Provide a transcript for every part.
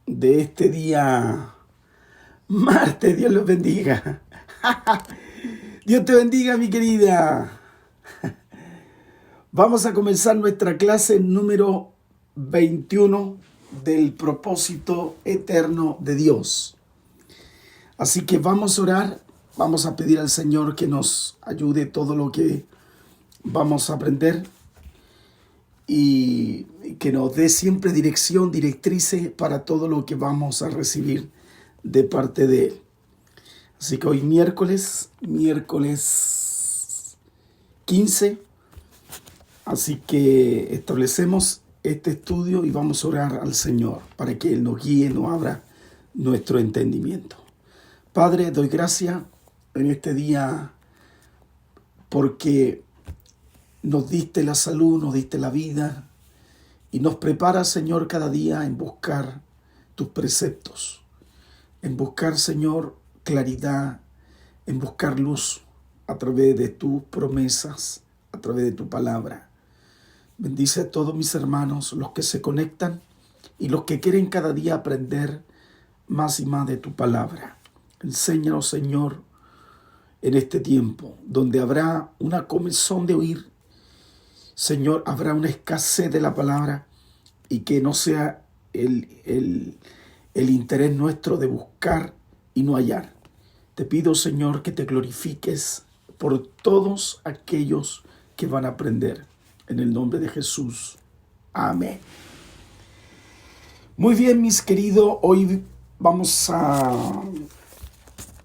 de este día martes. Dios los bendiga. Dios te bendiga, mi querida. Vamos a comenzar nuestra clase número 21 del propósito eterno de Dios. Así que vamos a orar, vamos a pedir al Señor que nos ayude todo lo que vamos a aprender y que nos dé siempre dirección, directrices para todo lo que vamos a recibir de parte de Él. Así que hoy miércoles 15, así que establecemos este estudio y vamos a orar al Señor para que Él nos guíe, nos abra nuestro entendimiento. Padre, doy gracias en este día porque nos diste la salud, nos diste la vida y nos preparas, Señor, cada día en buscar tus preceptos, en buscar, Señor, claridad, en buscar luz a través de tus promesas, a través de tu palabra. Bendice a todos mis hermanos, los que se conectan y los que quieren cada día aprender más y más de tu palabra. Enséñanos, Señor, en este tiempo, donde habrá una comezón de oír, Señor, habrá una escasez de la palabra y que no sea el interés nuestro de buscar y no hallar. Te pido, Señor, que te glorifiques por todos aquellos que van a aprender. En el nombre de Jesús. Amén. Muy bien, mis queridos, hoy vamos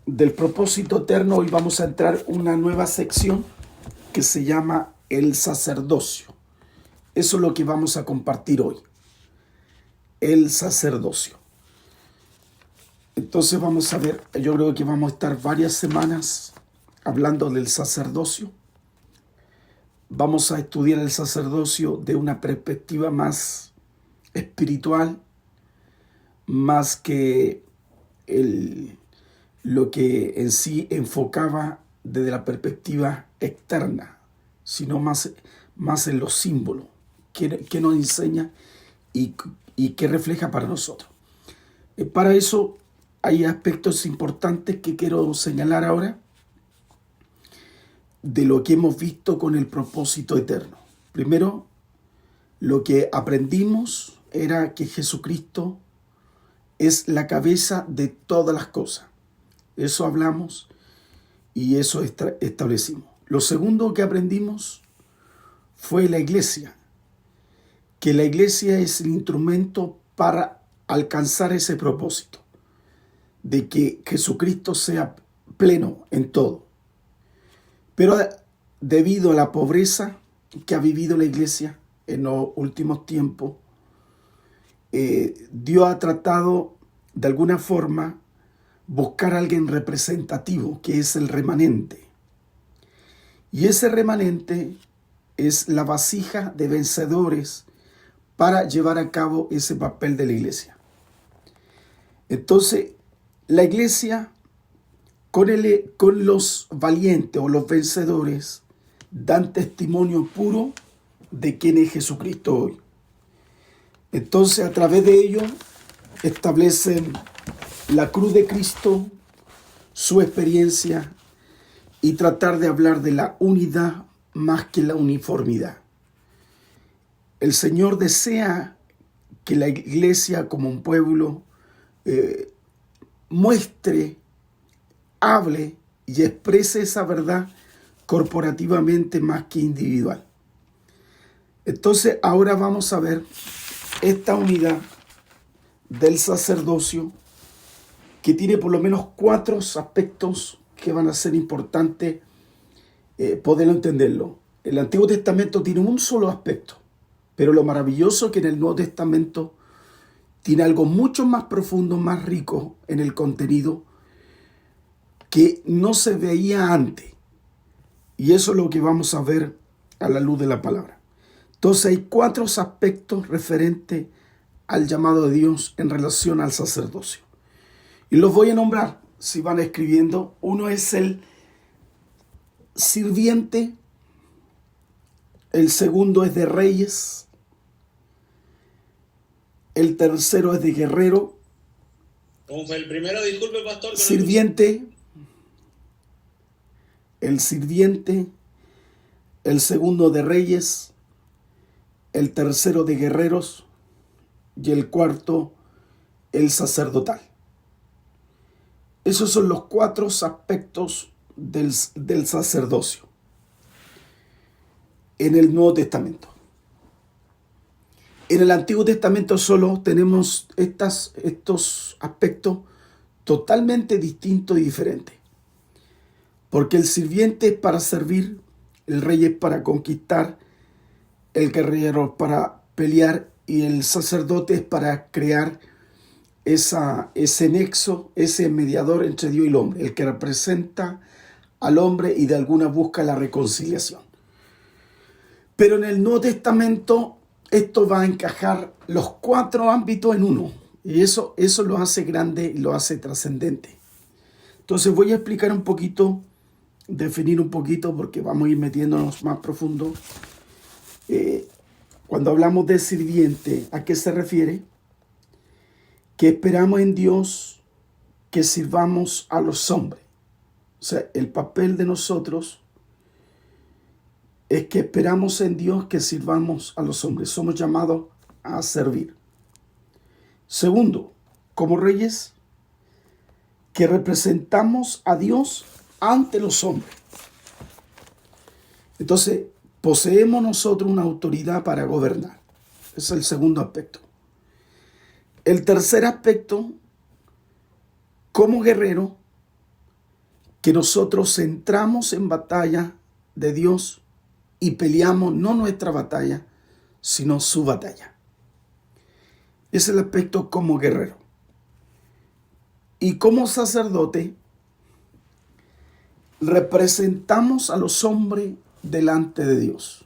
del propósito eterno, hoy vamos a entrar una nueva sección que se llama el sacerdocio. Eso es lo que vamos a compartir hoy. El sacerdocio. Entonces vamos a ver, yo creo que vamos a estar varias semanas hablando del sacerdocio. Vamos a estudiar el sacerdocio de una perspectiva más espiritual, más que lo que en sí enfocaba desde la perspectiva externa, sino más en los símbolos que nos enseña y que refleja para nosotros. Para eso hay aspectos importantes que quiero señalar ahora de lo que hemos visto con el propósito eterno. Primero, lo que aprendimos era que Jesucristo es la cabeza de todas las cosas. Eso hablamos y eso establecimos. Lo segundo que aprendimos fue la iglesia, que la iglesia es el instrumento para alcanzar ese propósito, de que Jesucristo sea pleno en todo. Pero debido a la pobreza que ha vivido la iglesia en los últimos tiempos, Dios ha tratado de alguna forma buscar a alguien representativo, que es el remanente. Y ese remanente es la vasija de vencedores para llevar a cabo ese papel de la iglesia. Entonces, la iglesia con los valientes o los vencedores dan testimonio puro de quién es Jesucristo hoy. Entonces, a través de ello, establecen la cruz de Cristo, su experiencia y tratar de hablar de la unidad más que la uniformidad. El Señor desea que la iglesia como un pueblo muestre, hable y exprese esa verdad corporativamente más que individual. Entonces ahora vamos a ver esta unidad del sacerdocio que tiene por lo menos 4 aspectos que van a ser importantes poderlo entenderlo. El Antiguo Testamento tiene un solo aspecto, pero lo maravilloso es que en el Nuevo Testamento tiene algo mucho más profundo, más rico en el contenido que no se veía antes. Y eso es lo que vamos a ver a la luz de la palabra. Entonces hay 4 aspectos referentes al llamado de Dios en relación al sacerdocio. Y los voy a nombrar si van escribiendo. Uno es el sirviente, el segundo es de reyes, el tercero es de guerrero, ¿Cómo fue el primero? Disculpe, pastor. Sirviente, el sirviente, el segundo de reyes, el tercero de guerreros y el cuarto, el sacerdotal. Esos son los 4 aspectos del sacerdocio en el Nuevo Testamento. En el Antiguo Testamento solo tenemos estos aspectos totalmente distintos y diferentes. Porque el sirviente es para servir, el rey es para conquistar, el guerrero es para pelear y el sacerdote es para crear ese nexo, ese mediador entre Dios y el hombre, el que representa al hombre y de alguna busca la reconciliación. Pero en el Nuevo Testamento esto va a encajar los 4 ámbitos en uno. Y eso lo hace grande y lo hace trascendente. Entonces voy a explicar un poquito, definir un poquito, porque vamos a ir metiéndonos más profundo. Cuando hablamos de sirviente, ¿a qué se refiere? Que esperamos en Dios que sirvamos a los hombres. O sea, el papel de nosotros es que esperamos en Dios que sirvamos a los hombres. Somos llamados a servir. Segundo, como reyes, que representamos a Dios ante los hombres. Entonces, poseemos nosotros una autoridad para gobernar. Ese es el segundo aspecto. El tercer aspecto, como guerrero, que nosotros entramos en batalla de Dios y peleamos no nuestra batalla, sino su batalla. Ese es el aspecto como guerrero. Y como sacerdote, representamos a los hombres delante de Dios.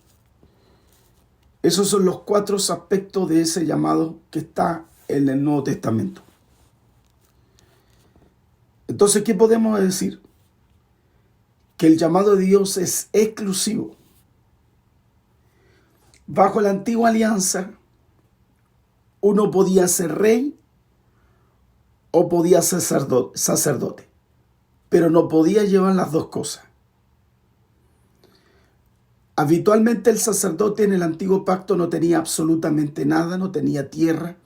Esos son los 4 aspectos de ese llamado que está en el Nuevo Testamento. Entonces, ¿qué podemos decir? Que el llamado de Dios es exclusivo. Bajo la antigua alianza, uno podía ser rey o podía ser sacerdote, pero no podía llevar las 2 cosas. Habitualmente el sacerdote en el antiguo pacto no tenía absolutamente nada, no tenía tierra,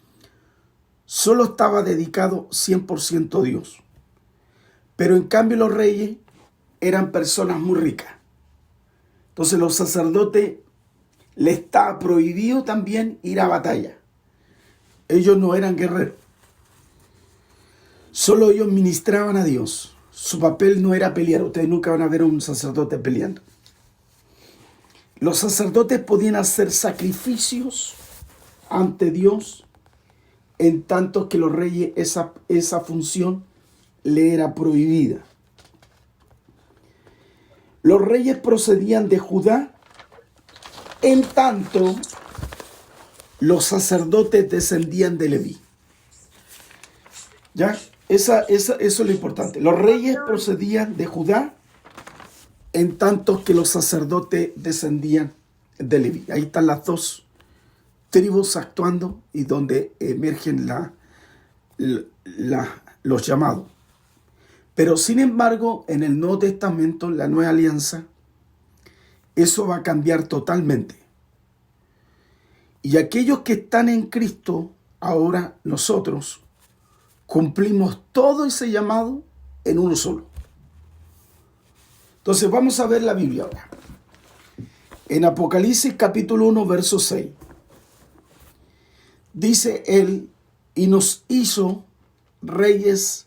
solo estaba dedicado 100% a Dios. Pero en cambio los reyes eran personas muy ricas. Entonces los sacerdotes les está prohibido también ir a batalla. Ellos no eran guerreros. Solo ellos ministraban a Dios. Su papel no era pelear. Ustedes nunca van a ver a un sacerdote peleando. Los sacerdotes podían hacer sacrificios ante Dios, en tanto que los reyes esa función le era prohibida. Los reyes procedían de Judá, en tanto los sacerdotes descendían de Leví. ¿Ya? Eso es lo importante. Los reyes procedían de Judá, en tanto que los sacerdotes descendían de Leví. Ahí están las 2 tribus actuando y donde emergen los llamados. Pero sin embargo, en el Nuevo Testamento, la Nueva Alianza, eso va a cambiar totalmente. Y aquellos que están en Cristo, ahora nosotros cumplimos todo ese llamado en uno solo. Entonces vamos a ver la Biblia ahora. En Apocalipsis capítulo 1, verso 6. Dice él, y nos hizo reyes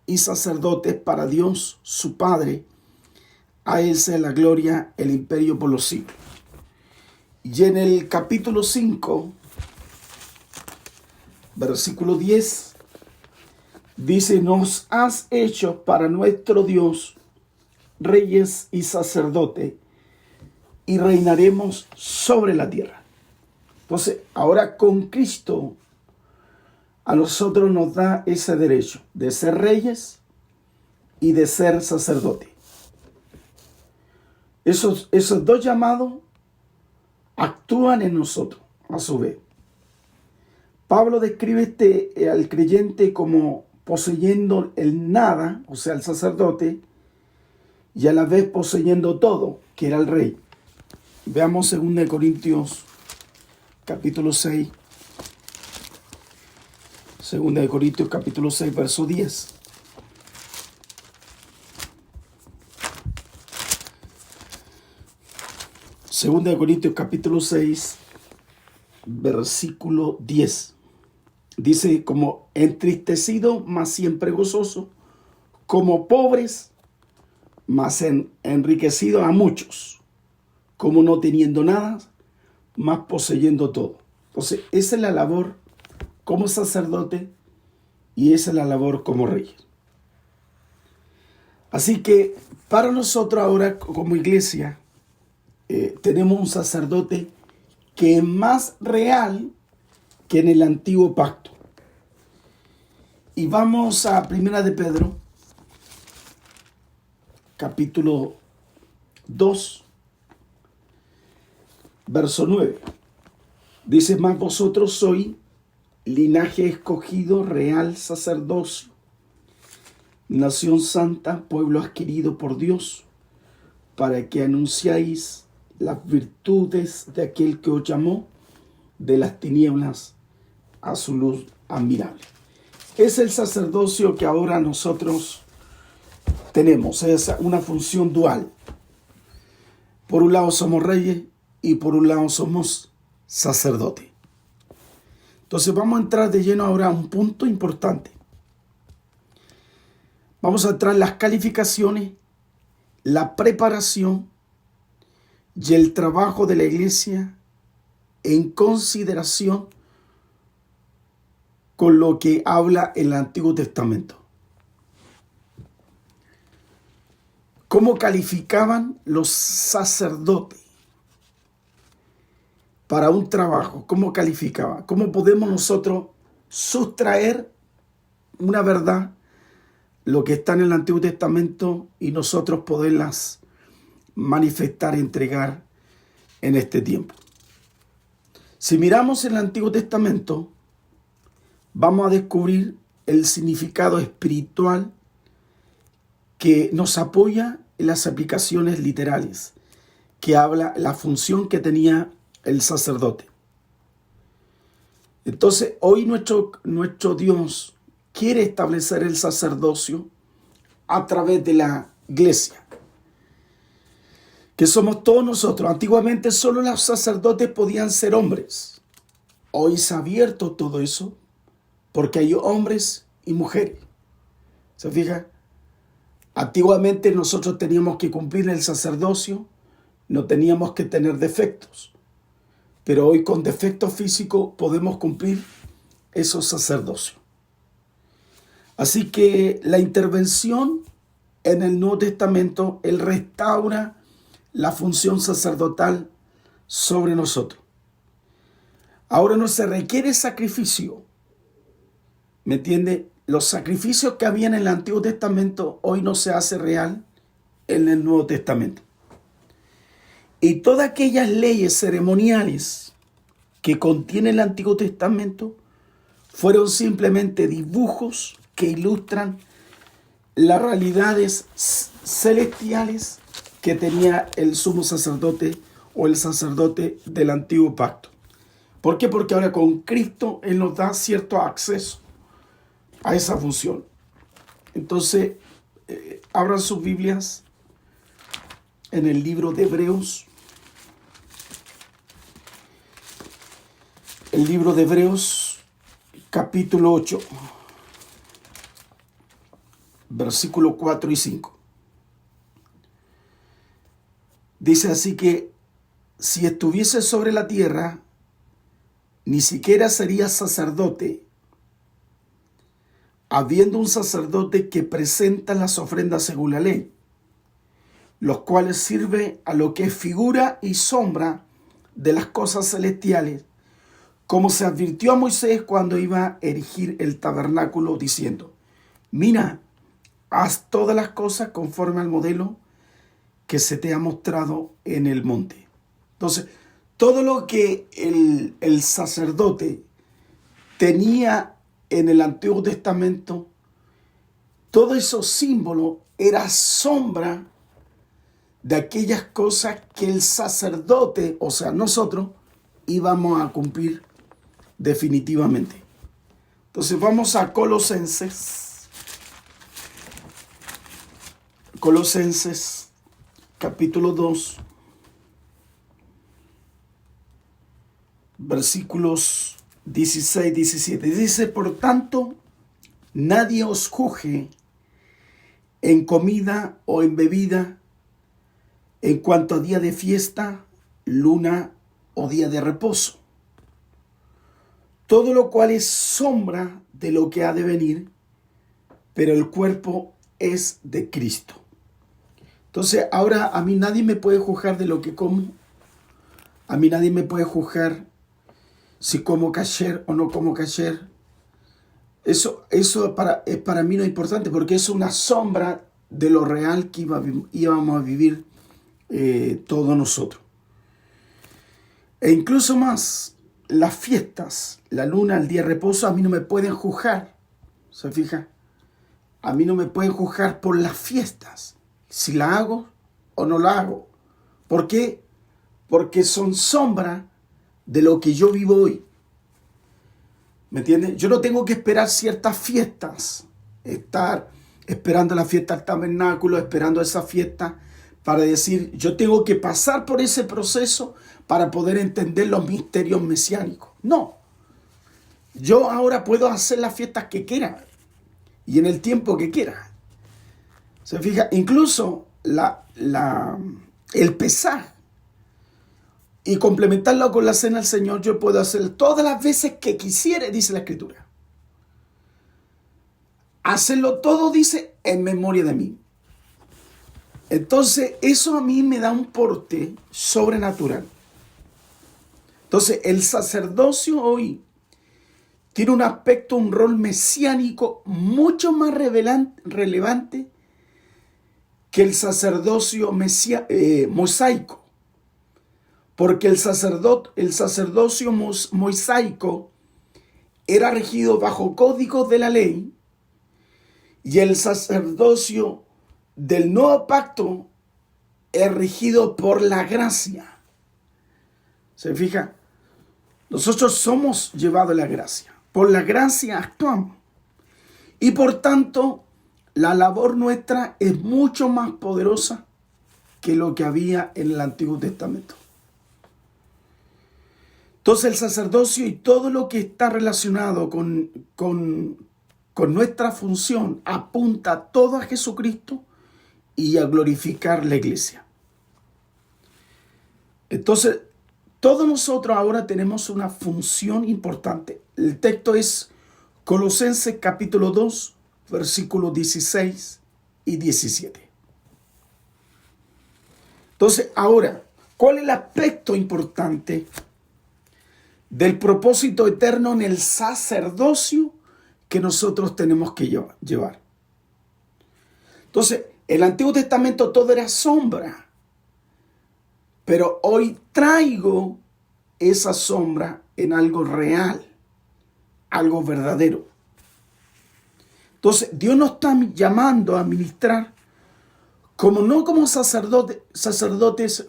y sacerdotes para Dios su Padre. A él sea la gloria, el imperio por los siglos. Y en el capítulo 5, versículo 10, dice, nos has hecho para nuestro Dios reyes y sacerdotes, y reinaremos sobre la tierra. Entonces, ahora con Cristo, a nosotros nos da ese derecho de ser reyes y de ser sacerdotes. Esos 2 llamados actúan en nosotros, a su vez. Pablo describe al creyente como poseyendo el nada, o sea, el sacerdote, y a la vez poseyendo todo, que era el rey. Veamos 2 Corintios capítulo 6. 2 Corintios capítulo 6, verso 10. Segunda de Corintios capítulo 6, versículo 10. Dice, como entristecido, mas siempre gozoso, como pobres, mas enriquecido a muchos, como no teniendo nada, mas poseyendo todo. Entonces, esa es la labor como sacerdote y esa es la labor como rey. Así que para nosotros ahora como iglesia tenemos un sacerdote que es más real que en el antiguo pacto. Y vamos a 1 de Pedro, capítulo 2, verso 9. Dice, mas vosotros sois linaje escogido, real sacerdocio, nación santa, pueblo adquirido por Dios, para que anunciáis las virtudes de aquel que os llamó de las tinieblas a su luz admirable. Es el sacerdocio que ahora nosotros tenemos, es una función dual. Por un lado somos reyes y por un lado somos sacerdotes. Entonces vamos a entrar de lleno ahora a un punto importante. Vamos a entrar en las calificaciones, la preparación y el trabajo de la iglesia en consideración con lo que habla el Antiguo Testamento. ¿Cómo calificaban los sacerdotes para un trabajo? ¿Cómo calificaban? ¿Cómo podemos nosotros sustraer una verdad, lo que está en el Antiguo Testamento, y nosotros poderlas manifestar y entregar en este tiempo? Si miramos el Antiguo Testamento, vamos a descubrir el significado espiritual que nos apoya en las aplicaciones literales, que habla la función que tenía el sacerdote. Entonces, hoy nuestro Dios quiere establecer el sacerdocio a través de la iglesia, que somos todos nosotros. Antiguamente solo los sacerdotes podían ser hombres. Hoy se ha abierto todo eso porque hay hombres y mujeres. ¿Se fija? Antiguamente nosotros teníamos que cumplir el sacerdocio, no teníamos que tener defectos. Pero hoy con defecto físico podemos cumplir esos sacerdocios. Así que la intervención en el Nuevo Testamento, Él restaura la función sacerdotal sobre nosotros. Ahora no se requiere sacrificio. ¿Me entiende? Los sacrificios que había en el Antiguo Testamento hoy no se hace real en el Nuevo Testamento. Y todas aquellas leyes ceremoniales que contiene el Antiguo Testamento fueron simplemente dibujos que ilustran las realidades celestiales que tenía el sumo sacerdote o el sacerdote del antiguo pacto. ¿Por qué? Porque ahora con Cristo Él nos da cierto acceso a esa función. Entonces, abran sus Biblias en el libro de Hebreos. El libro de Hebreos, capítulo 8, versículos 4 y 5. Dice así que si estuviese sobre la tierra, ni siquiera sería sacerdote, habiendo un sacerdote que presenta las ofrendas según la ley, los cuales sirve a lo que es figura y sombra de las cosas celestiales, como se advirtió a Moisés cuando iba a erigir el tabernáculo, diciendo: mira, haz todas las cosas conforme al modelo que se te ha mostrado en el monte. Entonces, todo lo que el sacerdote tenía en el Antiguo Testamento todo esos símbolos era sombra de aquellas cosas que el sacerdote, o sea, nosotros, íbamos a cumplir definitivamente. Entonces vamos a Colosenses. Colosenses capítulo 2, versículos 16, 17. Dice, por tanto, nadie os juzgue en comida o en bebida, en cuanto a día de fiesta, luna o día de reposo. Todo lo cual es sombra de lo que ha de venir, pero el cuerpo es de Cristo. Entonces, ahora a mí nadie me puede juzgar de lo que como. A mí nadie me puede juzgar si como kasher o no como kasher. Eso para mí no es importante, porque es una sombra de lo real que íbamos a vivir todos nosotros. E incluso más, las fiestas, la luna, el día de reposo, a mí no me pueden juzgar. ¿Se fija? A mí no me pueden juzgar por las fiestas, si la hago o no la hago. ¿Por qué? Porque son sombra de lo que yo vivo hoy. ¿Me entienden? Yo no tengo que esperar ciertas fiestas, estar esperando la fiesta del tabernáculo, esperando esa fiesta para decir, yo tengo que pasar por ese proceso para poder entender los misterios mesiánicos. No. Yo ahora puedo hacer las fiestas que quiera y en el tiempo que quiera. ¿Se fija? Incluso el Pesaj y complementarlo con la cena del Señor, yo puedo hacer todas las veces que quisiere, dice la Escritura. Hacerlo todo, dice, en memoria de mí. Entonces, eso a mí me da un porte sobrenatural. Entonces, el sacerdocio hoy tiene un aspecto, un rol mesiánico mucho más relevante que el sacerdocio mosaico. Porque el sacerdocio mosaico era regido bajo códigos de la ley y el sacerdocio del nuevo pacto es regido por la gracia. ¿Se fija? Nosotros somos llevados a la gracia. Por la gracia actuamos. Y por tanto, la labor nuestra es mucho más poderosa que lo que había en el Antiguo Testamento. Entonces el sacerdocio y todo lo que está relacionado con nuestra función apunta todo a Jesucristo y a glorificar la iglesia. Entonces, todos nosotros ahora tenemos una función importante. El texto es Colosenses capítulo 2, versículos 16 y 17. Entonces, ahora, ¿cuál es el aspecto importante del propósito eterno en el sacerdocio que nosotros tenemos que llevar? Entonces, el Antiguo Testamento todo era sombra, pero hoy traigo esa sombra en algo real, algo verdadero. Entonces, Dios nos está llamando a ministrar no como sacerdotes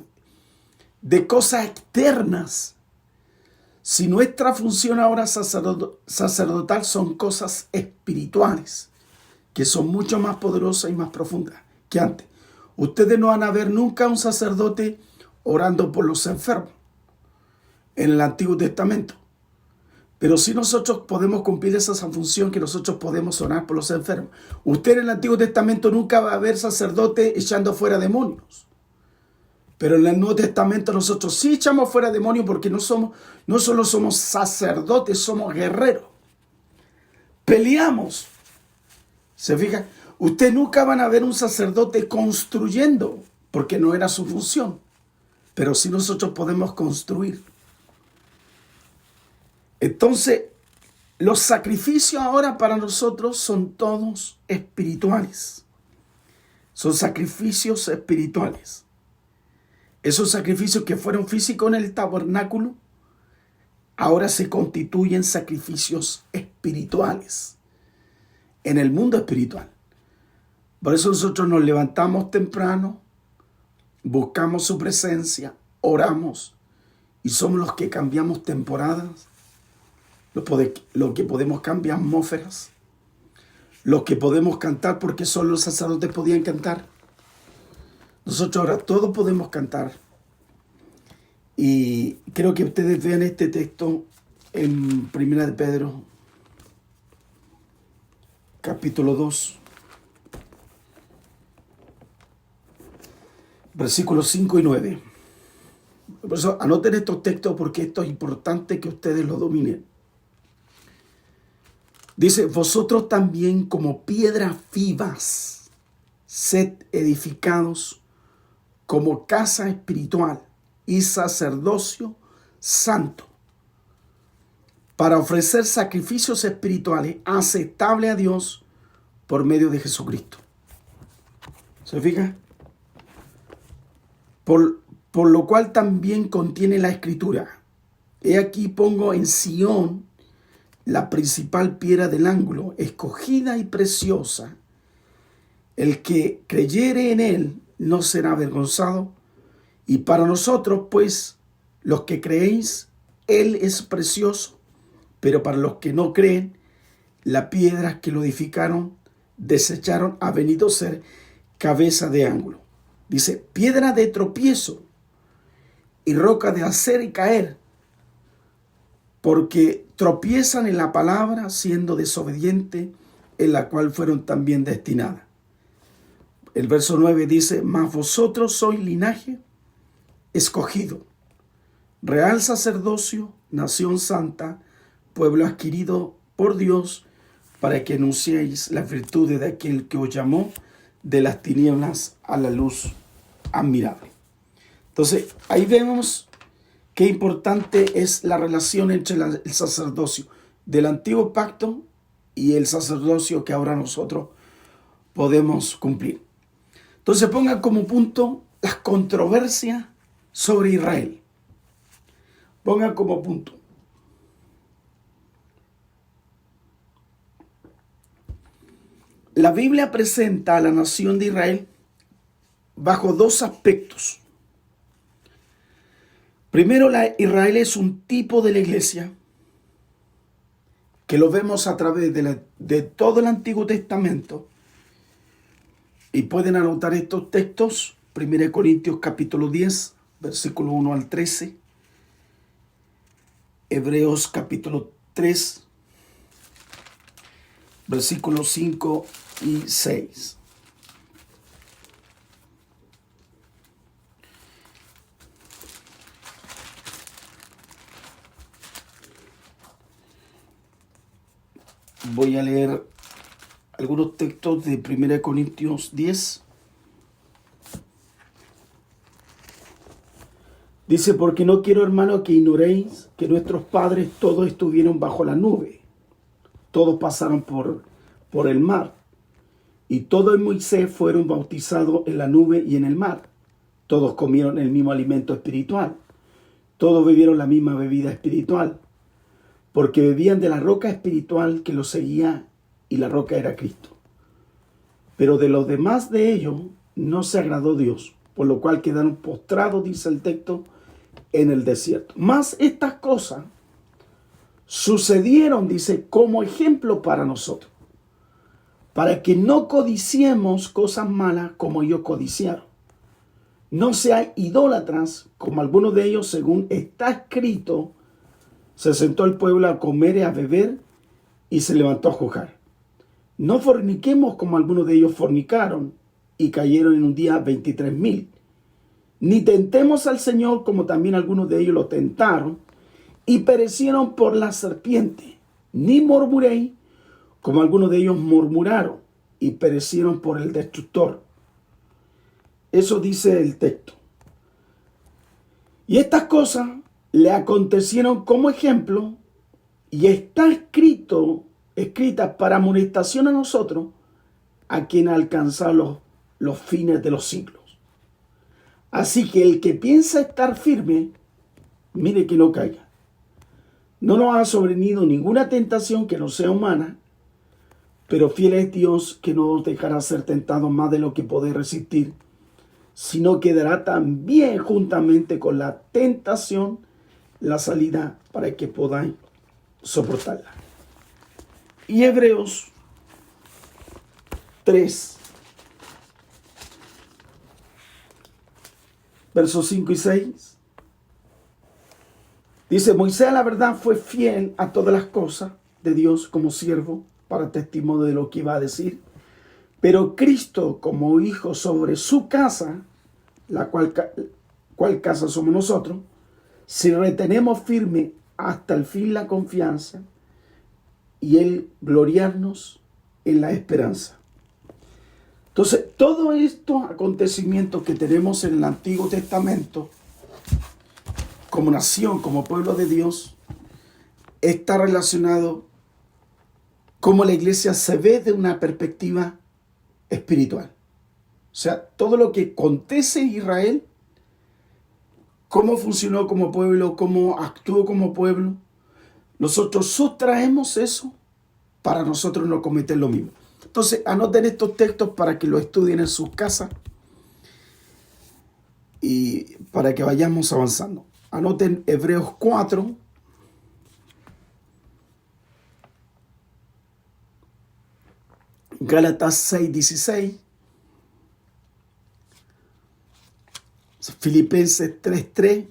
de cosas externas. Si nuestra función ahora sacerdotal son cosas espirituales, que son mucho más poderosas y más profundas que antes. Ustedes no van a ver nunca a un sacerdote orando por los enfermos en el Antiguo Testamento. Pero sí nosotros podemos cumplir esa función, que nosotros podemos orar por los enfermos. Usted en el Antiguo Testamento nunca va a ver sacerdote echando fuera demonios. Pero en el Nuevo Testamento nosotros sí echamos fuera demonios, porque no solo somos sacerdotes, somos guerreros. Peleamos. ¿Se fija? Usted nunca van a ver un sacerdote construyendo, porque no era su función. Pero sí nosotros podemos construir. Entonces, los sacrificios ahora para nosotros son todos espirituales. Son sacrificios espirituales. Esos sacrificios que fueron físicos en el tabernáculo, ahora se constituyen sacrificios espirituales en el mundo espiritual. Por eso nosotros nos levantamos temprano, buscamos su presencia, oramos y somos los que cambiamos temporadas, los que podemos cambiar atmósferas, los que podemos cantar porque solo los sacerdotes podían cantar. Nosotros ahora todos podemos cantar. Y creo que ustedes vean este texto en 1 de Pedro, capítulo 2, versículos 5 y 9. Por eso anoten estos textos porque esto es importante que ustedes lo dominen. Dice, vosotros también como piedras vivas, sed edificados como casa espiritual y sacerdocio santo, para ofrecer sacrificios espirituales aceptables a Dios por medio de Jesucristo. ¿Se fija? Por lo cual también contiene la Escritura. He aquí pongo en Sión la principal piedra del ángulo, escogida y preciosa. El que creyere en él no será avergonzado. Y para nosotros, pues, los que creéis, él es precioso. Pero para los que no creen, la piedra que lo edificaron, desecharon, ha venido a ser cabeza de ángulo. Dice, piedra de tropiezo y roca de hacer y caer, porque tropiezan en la palabra, siendo desobediente, en la cual fueron también destinadas. El verso 9 dice, mas vosotros sois linaje escogido, real sacerdocio, nación santa, pueblo adquirido por Dios, para que anunciéis las virtudes de aquel que os llamó de las tinieblas a la luz admirable. Entonces, ahí vemos qué importante es la relación entre el sacerdocio del antiguo pacto y el sacerdocio que ahora nosotros podemos cumplir. Entonces, pongan como punto las controversias sobre Israel. Pongan como punto. La Biblia presenta a la nación de Israel bajo dos aspectos. Primero, Israel es un tipo de la iglesia que lo vemos a través de todo el Antiguo Testamento. Y pueden anotar estos textos, 1 Corintios capítulo 10, versículo 1 al 13, Hebreos capítulo 3, versículos 5 y 6. Voy a leer algunos textos de 1 Corintios 10. Dice, porque no quiero, hermano, que ignoréis que nuestros padres todos estuvieron bajo la nube. Todos pasaron por el mar. Y todos en Moisés fueron bautizados en la nube y en el mar. Todos comieron el mismo alimento espiritual. Todos bebieron la misma bebida espiritual. Porque bebían de la roca espiritual que los seguía, y la roca era Cristo. Pero de los demás de ellos no se agradó Dios, por lo cual quedaron postrados, dice el texto, en el desierto. Mas estas cosas sucedieron, dice, como ejemplo para nosotros, para que no codiciemos cosas malas como ellos codiciaron. No sean idólatras como algunos de ellos, según está escrito, se sentó el pueblo a comer y a beber y se levantó a jugar. No forniquemos como algunos de ellos fornicaron y cayeron en un día 23,000. Ni tentemos al Señor como también algunos de ellos lo tentaron y perecieron por la serpiente. Ni murmuréis como algunos de ellos murmuraron y perecieron por el destructor. Eso dice el texto. Y estas cosas le acontecieron como ejemplo y está escrita para amonestación a nosotros, a quien ha alcanzado los fines de los siglos. Así que el que piensa estar firme, mire que no caiga. No nos ha sobrevenido ninguna tentación que no sea humana, Pero fiel es Dios, que no os dejará ser tentados más de lo que podéis resistir, sino que dará también juntamente con la tentación la salida para que podáis soportarla. Y Hebreos 3, versos 5 y 6, dice: Moisés, la verdad, fue fiel a todas las cosas de Dios como siervo para testimonio de lo que iba a decir. Pero Cristo como hijo sobre su casa, la cual casa somos nosotros, si retenemos firme hasta el fin la confianza y el gloriarnos en la esperanza. Entonces, todos estos acontecimientos que tenemos en el Antiguo Testamento, como nación, como pueblo de Dios, está relacionado cómo la iglesia se ve de una perspectiva espiritual. O sea, todo lo que acontece en Israel, cómo funcionó como pueblo, cómo actuó como pueblo, nosotros sustraemos eso para nosotros no cometer lo mismo. Entonces, anoten estos textos para que lo estudien en sus casas y para que vayamos avanzando. Anoten Hebreos 4, Gálatas 6, 16, Filipenses 3, 3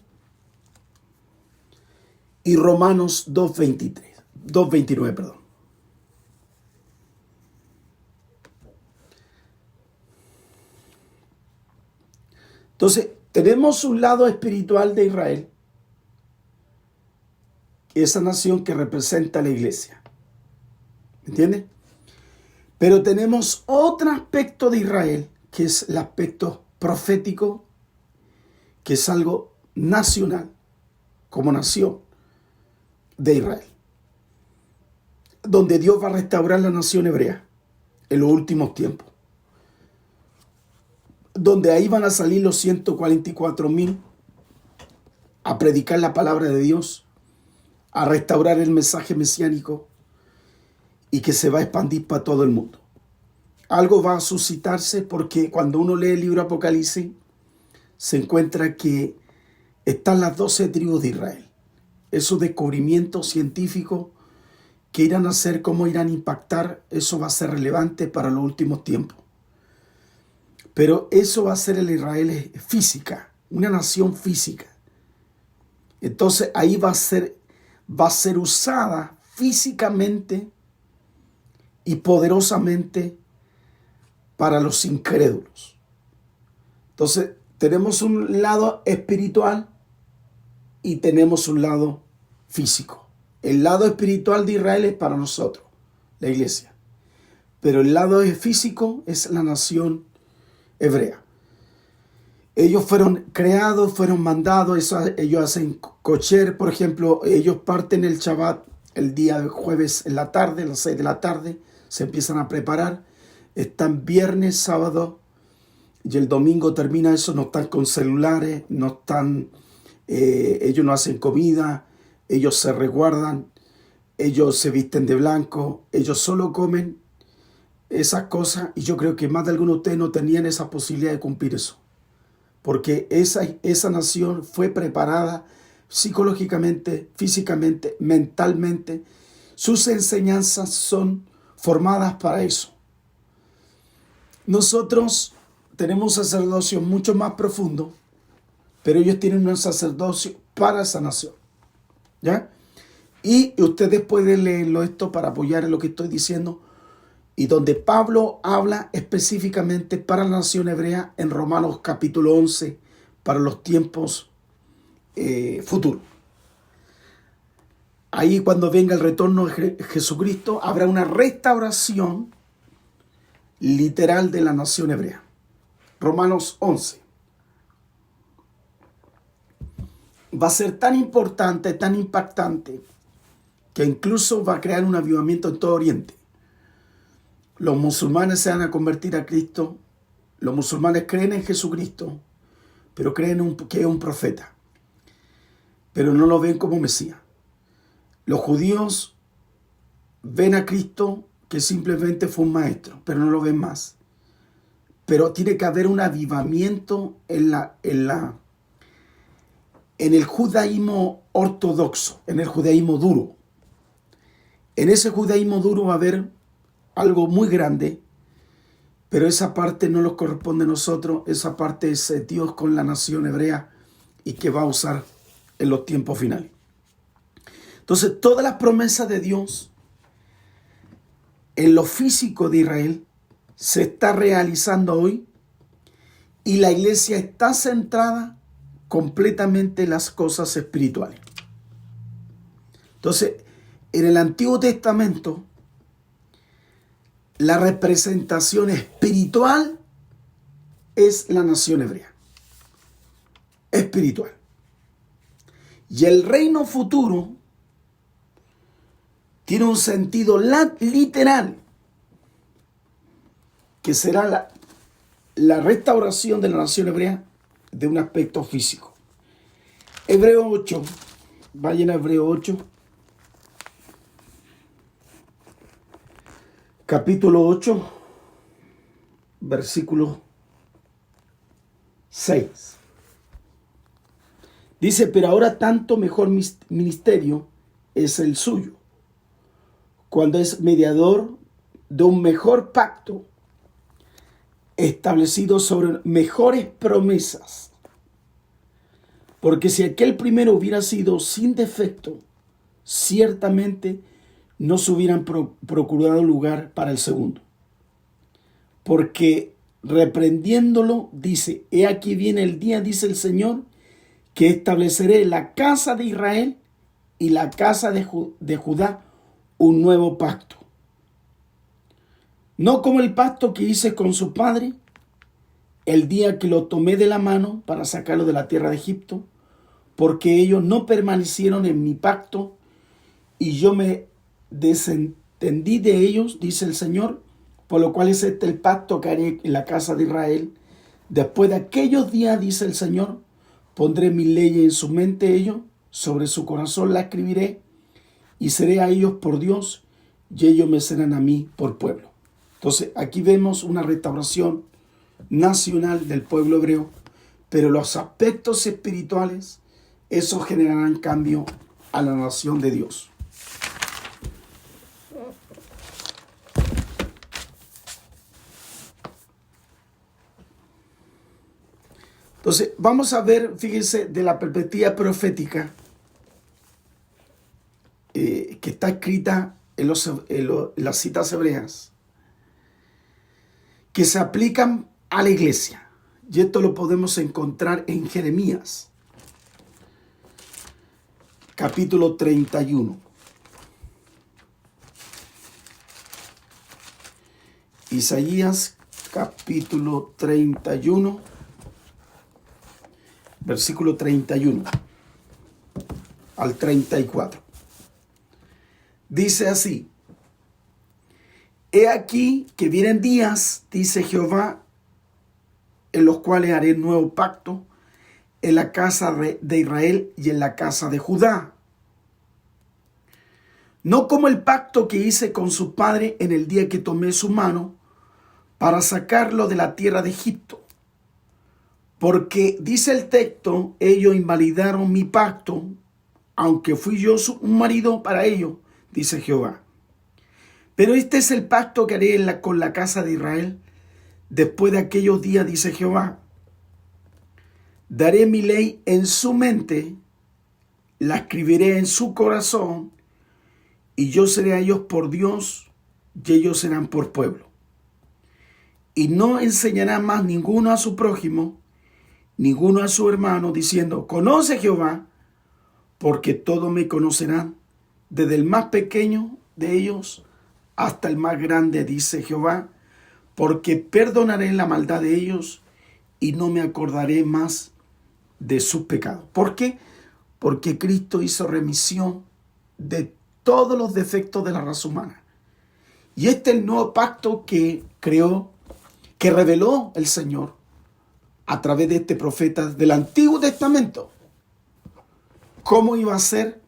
y Romanos 2, 29, perdón. Entonces, tenemos un lado espiritual de Israel, esa nación que representa a la iglesia. ¿Me entiendes? Pero tenemos otro aspecto de Israel, que es el aspecto profético, que es algo nacional, como nación de Israel, donde Dios va a restaurar la nación hebrea en los últimos tiempos, donde ahí van a salir los 144,000 a predicar la palabra de Dios, a restaurar el mensaje mesiánico y que se va a expandir para todo el mundo. Algo va a suscitarse porque cuando uno lee el libro Apocalipsis se encuentra que están las 12 tribus de Israel. Esos descubrimientos científicos que irán a hacer, cómo irán a impactar, eso va a ser relevante para los últimos tiempos. Pero eso va a ser el Israel física, una nación física. Entonces ahí va a ser usada físicamente y poderosamente para los incrédulos. Entonces tenemos un lado espiritual y tenemos un lado físico. El lado espiritual de Israel es para nosotros, la iglesia. Pero el lado físico es la nación hebrea. Ellos fueron creados, fueron mandados, ellos hacen kosher, por ejemplo, ellos parten el Shabbat el día jueves en la tarde, a las 6 de la tarde, se empiezan a preparar, están viernes, sábado y el domingo termina eso, no están con celulares, no están, ellos no hacen comida, ellos se resguardan, ellos se visten de blanco, ellos solo comen esas cosas, y yo creo que más de algunos de ustedes no tenían esa posibilidad de cumplir eso, porque esa nación fue preparada psicológicamente, físicamente, mentalmente. Sus enseñanzas son formadas para eso. Nosotros tenemos un sacerdocio mucho más profundo, pero ellos tienen un sacerdocio para esa nación, ¿ya? Y ustedes pueden leerlo esto para apoyar en lo que estoy diciendo, y donde Pablo habla específicamente para la nación hebrea en Romanos capítulo 11, para los tiempos futuros. Ahí cuando venga el retorno de Jesucristo, habrá una restauración literal de la nación hebrea. Romanos 11. Va a ser tan importante, tan impactante, que incluso va a crear un avivamiento en todo Oriente. Los musulmanes se van a convertir a Cristo. Los musulmanes creen en Jesucristo, pero creen que es un profeta, pero no lo ven como Mesías. Los judíos ven a Cristo, que simplemente fue un maestro, pero no lo ven más. Pero tiene que haber un avivamiento en el judaísmo ortodoxo, en el judaísmo duro. En ese judaísmo duro va a haber algo muy grande, pero esa parte no nos corresponde a nosotros, esa parte es Dios con la nación hebrea y que va a usar en los tiempos finales. Entonces, todas las promesas de Dios en lo físico de Israel se está realizando hoy y la iglesia está centrada completamente en las cosas espirituales. Entonces, en el Antiguo Testamento, la representación espiritual es la nación hebrea. Espiritual. Y el reino futuro tiene un sentido literal, que será la restauración de la nación hebrea de un aspecto físico. Hebreo 8, vayan a Hebreo 8, capítulo 8, versículo 6. Dice, pero ahora tanto mejor ministerio es el suyo, cuando es mediador de un mejor pacto, establecido sobre mejores promesas. Porque si aquel primero hubiera sido sin defecto, ciertamente no se hubieran procurado lugar para el segundo. Porque reprendiéndolo, dice, he aquí viene el día, dice el Señor, que estableceré la casa de Israel y la casa de Judá un nuevo pacto. No como el pacto que hice con su padre el día que lo tomé de la mano para sacarlo de la tierra de Egipto, porque ellos no permanecieron en mi pacto y yo me desentendí de ellos, dice el Señor, por lo cual es este el pacto que haré en la casa de Israel. Después de aquellos días, dice el Señor, pondré mi ley en su mente ellos, sobre su corazón la escribiré, y seré a ellos por Dios, y ellos me serán a mí por pueblo. Entonces, aquí vemos una restauración nacional del pueblo hebreo, pero los aspectos espirituales, esos generarán cambio a la nación de Dios. Entonces, vamos a ver, fíjense, de la perspectiva profética que está escrita en las citas hebreas, que se aplican a la iglesia. Y esto lo podemos encontrar en Jeremías, capítulo 31. Isaías, capítulo 31, versículo 31 al 34. Dice así: he aquí que vienen días, dice Jehová, en los cuales haré nuevo pacto en la casa de Israel y en la casa de Judá. No como el pacto que hice con su padre en el día que tomé su mano para sacarlo de la tierra de Egipto. Porque, dice el texto, ellos invalidaron mi pacto, aunque fui yo un marido para ellos, dice Jehová. Pero este es el pacto que haré con la casa de Israel después de aquellos días, dice Jehová. Daré mi ley en su mente, la escribiré en su corazón, y yo seré a ellos por Dios, y ellos serán por pueblo. Y no enseñará más ninguno a su prójimo, ninguno a su hermano, diciendo, conoce Jehová, porque todos me conocerán, desde el más pequeño de ellos hasta el más grande, dice Jehová, porque perdonaré la maldad de ellos y no me acordaré más de sus pecados. ¿Por qué? Porque Cristo hizo remisión de todos los defectos de la raza humana. Y este es el nuevo pacto que creó, que reveló el Señor a través de este profeta del Antiguo Testamento. ¿Cómo iba a ser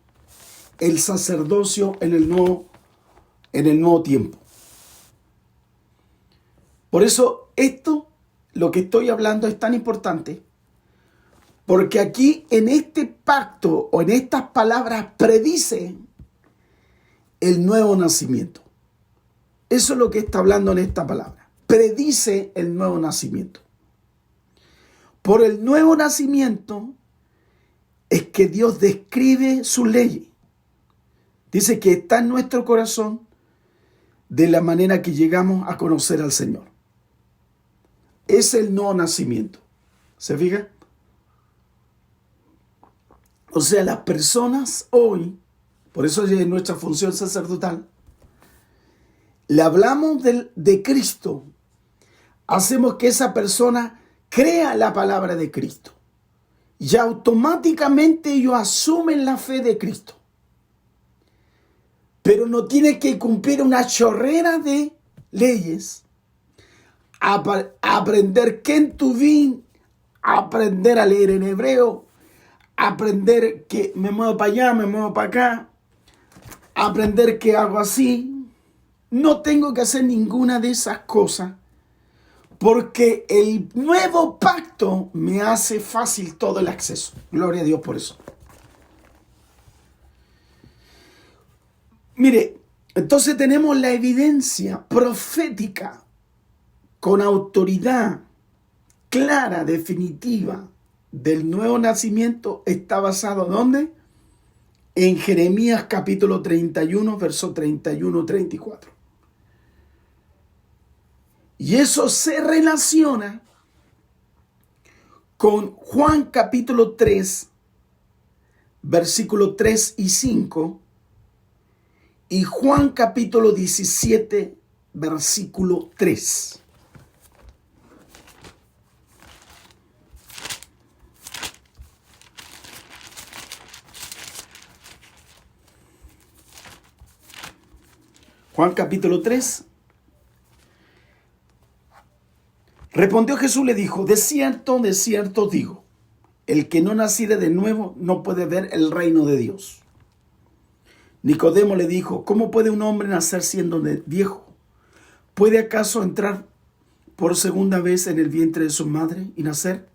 el sacerdocio en el nuevo tiempo? Por eso lo que estoy hablando es tan importante, porque aquí en este pacto o en estas palabras predice el nuevo nacimiento. Eso es lo que está hablando en esta palabra. Predice el nuevo nacimiento. Por el nuevo nacimiento es que Dios describe su ley. Dice que está en nuestro corazón de la manera que llegamos a conocer al Señor. Es el nuevo nacimiento. ¿Se fija? O sea, las personas hoy, por eso es nuestra función sacerdotal, le hablamos de Cristo, hacemos que esa persona crea la palabra de Cristo y automáticamente ellos asumen la fe de Cristo. Pero no tiene que cumplir una chorrera de leyes, aprender Ketuvim, aprender a leer en hebreo, aprender que me muevo para allá, me muevo para acá, aprender que hago así. No tengo que hacer ninguna de esas cosas porque el nuevo pacto me hace fácil todo el acceso. Gloria a Dios por eso. Mire, entonces tenemos la evidencia profética con autoridad clara, definitiva, del nuevo nacimiento. Está basado ¿dónde? En Jeremías capítulo 31, verso 31-34. Y eso se relaciona con Juan capítulo 3, versículos 3 y 5, y Juan capítulo 17, versículo 3. Juan capítulo 3. Respondió Jesús, le dijo, de cierto digo, el que no naciere de nuevo no puede ver el reino de Dios. Nicodemo le dijo, ¿cómo puede un hombre nacer siendo viejo? ¿Puede acaso entrar por segunda vez en el vientre de su madre y nacer?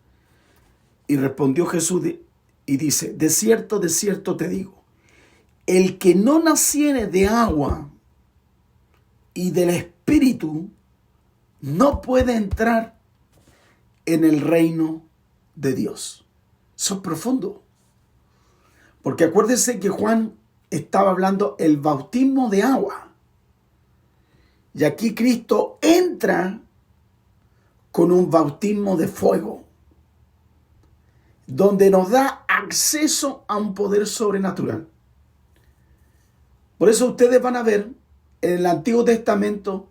Y respondió Jesús y dice, de cierto te digo, el que no naciere de agua y del Espíritu no puede entrar en el reino de Dios. Eso es profundo. Porque acuérdense que Juan estaba hablando el bautismo de agua. Y aquí Cristo entra con un bautismo de fuego, donde nos da acceso a un poder sobrenatural. Por eso ustedes van a ver en el Antiguo Testamento,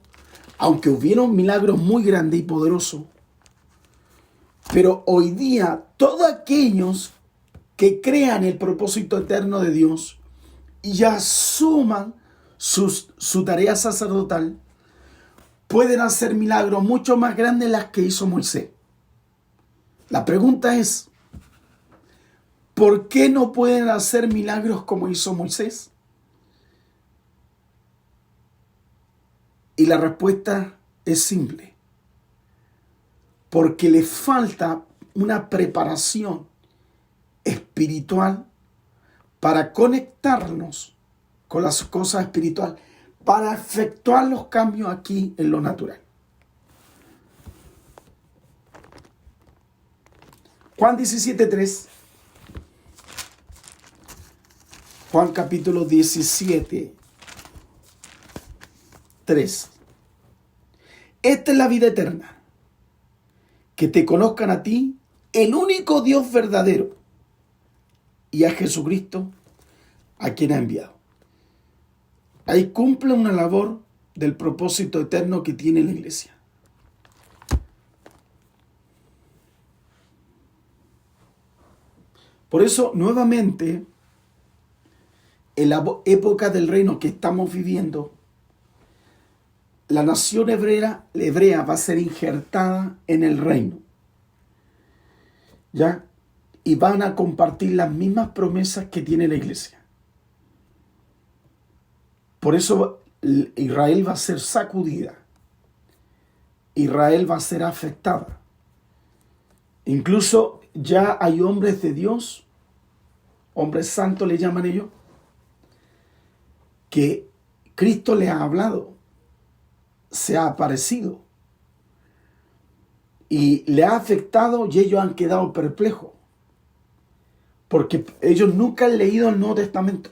aunque hubieron milagros muy grandes y poderosos, pero hoy día todos aquellos que crean el propósito eterno de Dios y asuman su tarea sacerdotal, pueden hacer milagros mucho más grandes de las que hizo Moisés. La pregunta es, ¿por qué no pueden hacer milagros como hizo Moisés? Y la respuesta es simple. Porque le falta una preparación espiritual para conectarnos con las cosas espirituales, para efectuar los cambios aquí en lo natural. Juan 17:3. Juan capítulo 17, 3. Esta es la vida eterna, que te conozcan a ti, el único Dios verdadero, y a Jesucristo, a quien ha enviado. Ahí cumple una labor del propósito eterno que tiene la iglesia. Por eso, nuevamente, en la época del reino que estamos viviendo, la nación hebrea va a ser injertada en el reino. ¿Ya? Y van a compartir las mismas promesas que tiene la iglesia. Por eso Israel va a ser sacudida. Israel va a ser afectada. Incluso ya hay hombres de Dios, hombres santos le llaman ellos, que Cristo les ha hablado, se ha aparecido y le ha afectado y ellos han quedado perplejos porque ellos nunca han leído el Nuevo Testamento.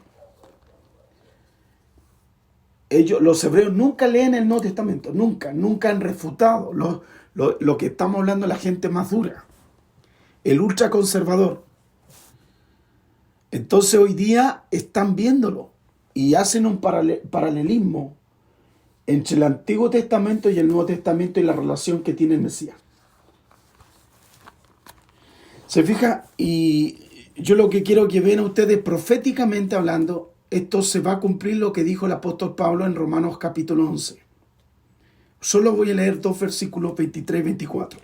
Los hebreos nunca leen el Nuevo Testamento, nunca han refutado lo que estamos hablando de la gente más dura, el ultraconservador. Entonces hoy día están viéndolo y hacen un paralelismo entre el Antiguo Testamento y el Nuevo Testamento y la relación que tiene el Mesías. ¿Se fija? Y yo lo que quiero que vean ustedes proféticamente hablando, esto se va a cumplir lo que dijo el apóstol Pablo en Romanos capítulo 11. Solo voy a leer 2 versículos 23 y 24.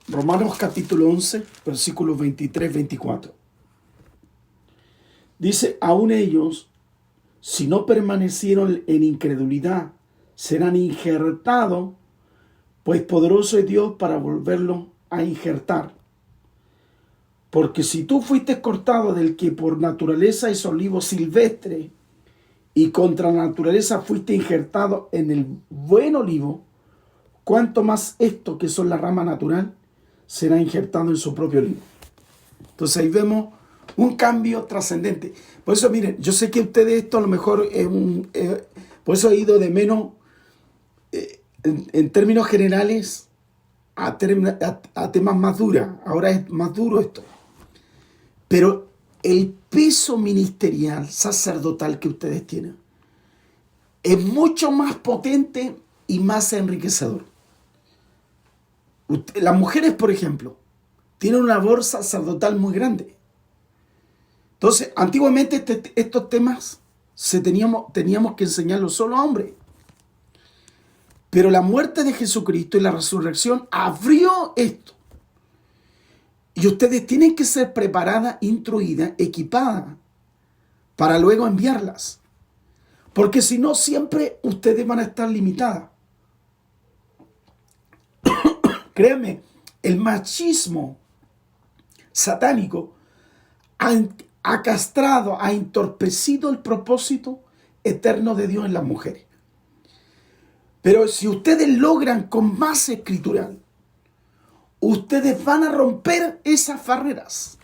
Romanos capítulo 11, versículos 23 y 24. Dice, aún ellos, si no permanecieron en incredulidad, serán injertados, pues poderoso es Dios para volverlo a injertar. Porque si tú fuiste cortado del que por naturaleza es olivo silvestre, y contra la naturaleza fuiste injertado en el buen olivo, cuánto más esto que son la rama natural será injertado en su propio olivo. Entonces ahí vemos un cambio trascendente. Por eso miren, yo sé que ustedes esto a lo mejor es por eso he ido de menos en términos generales a temas más duros. Ahora es más duro esto. Pero el peso ministerial, sacerdotal que ustedes tienen es mucho más potente y más enriquecedor. Las mujeres, por ejemplo, tienen una labor sacerdotal muy grande. Entonces, antiguamente estos temas teníamos que enseñarlos solo a hombres. Pero la muerte de Jesucristo y la resurrección abrió esto. Y ustedes tienen que ser preparadas, instruidas, equipadas, para luego enviarlas. Porque si no, siempre ustedes van a estar limitadas. Créanme, el machismo satánico ha castrado, ha entorpecido el propósito eterno de Dios en las mujeres. Pero si ustedes logran con base escritural, ustedes van a romper esas barreras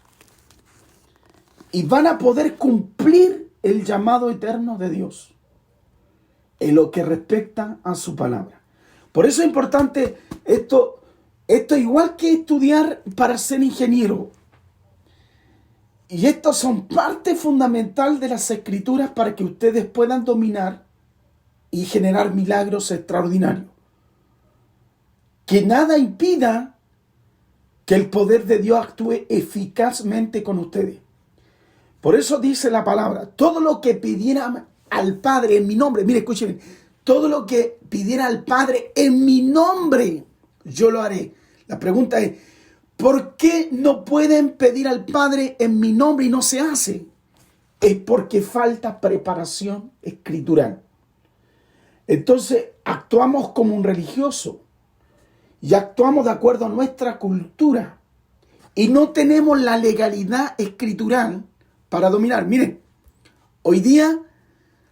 y van a poder cumplir el llamado eterno de Dios en lo que respecta a su palabra. Por eso es importante esto igual que estudiar para ser ingeniero. Y estas son parte fundamental de las escrituras para que ustedes puedan dominar y generar milagros extraordinarios. Que nada impida que el poder de Dios actúe eficazmente con ustedes. Por eso dice la palabra, todo lo que pidiera al Padre en mi nombre, mire, escuchen, todo lo que pidiera al Padre en mi nombre, yo lo haré. La pregunta es, ¿por qué no pueden pedir al Padre en mi nombre y no se hace? Es porque falta preparación escritural. Entonces actuamos como un religioso y actuamos de acuerdo a nuestra cultura y no tenemos la legalidad escritural para dominar. Miren, hoy día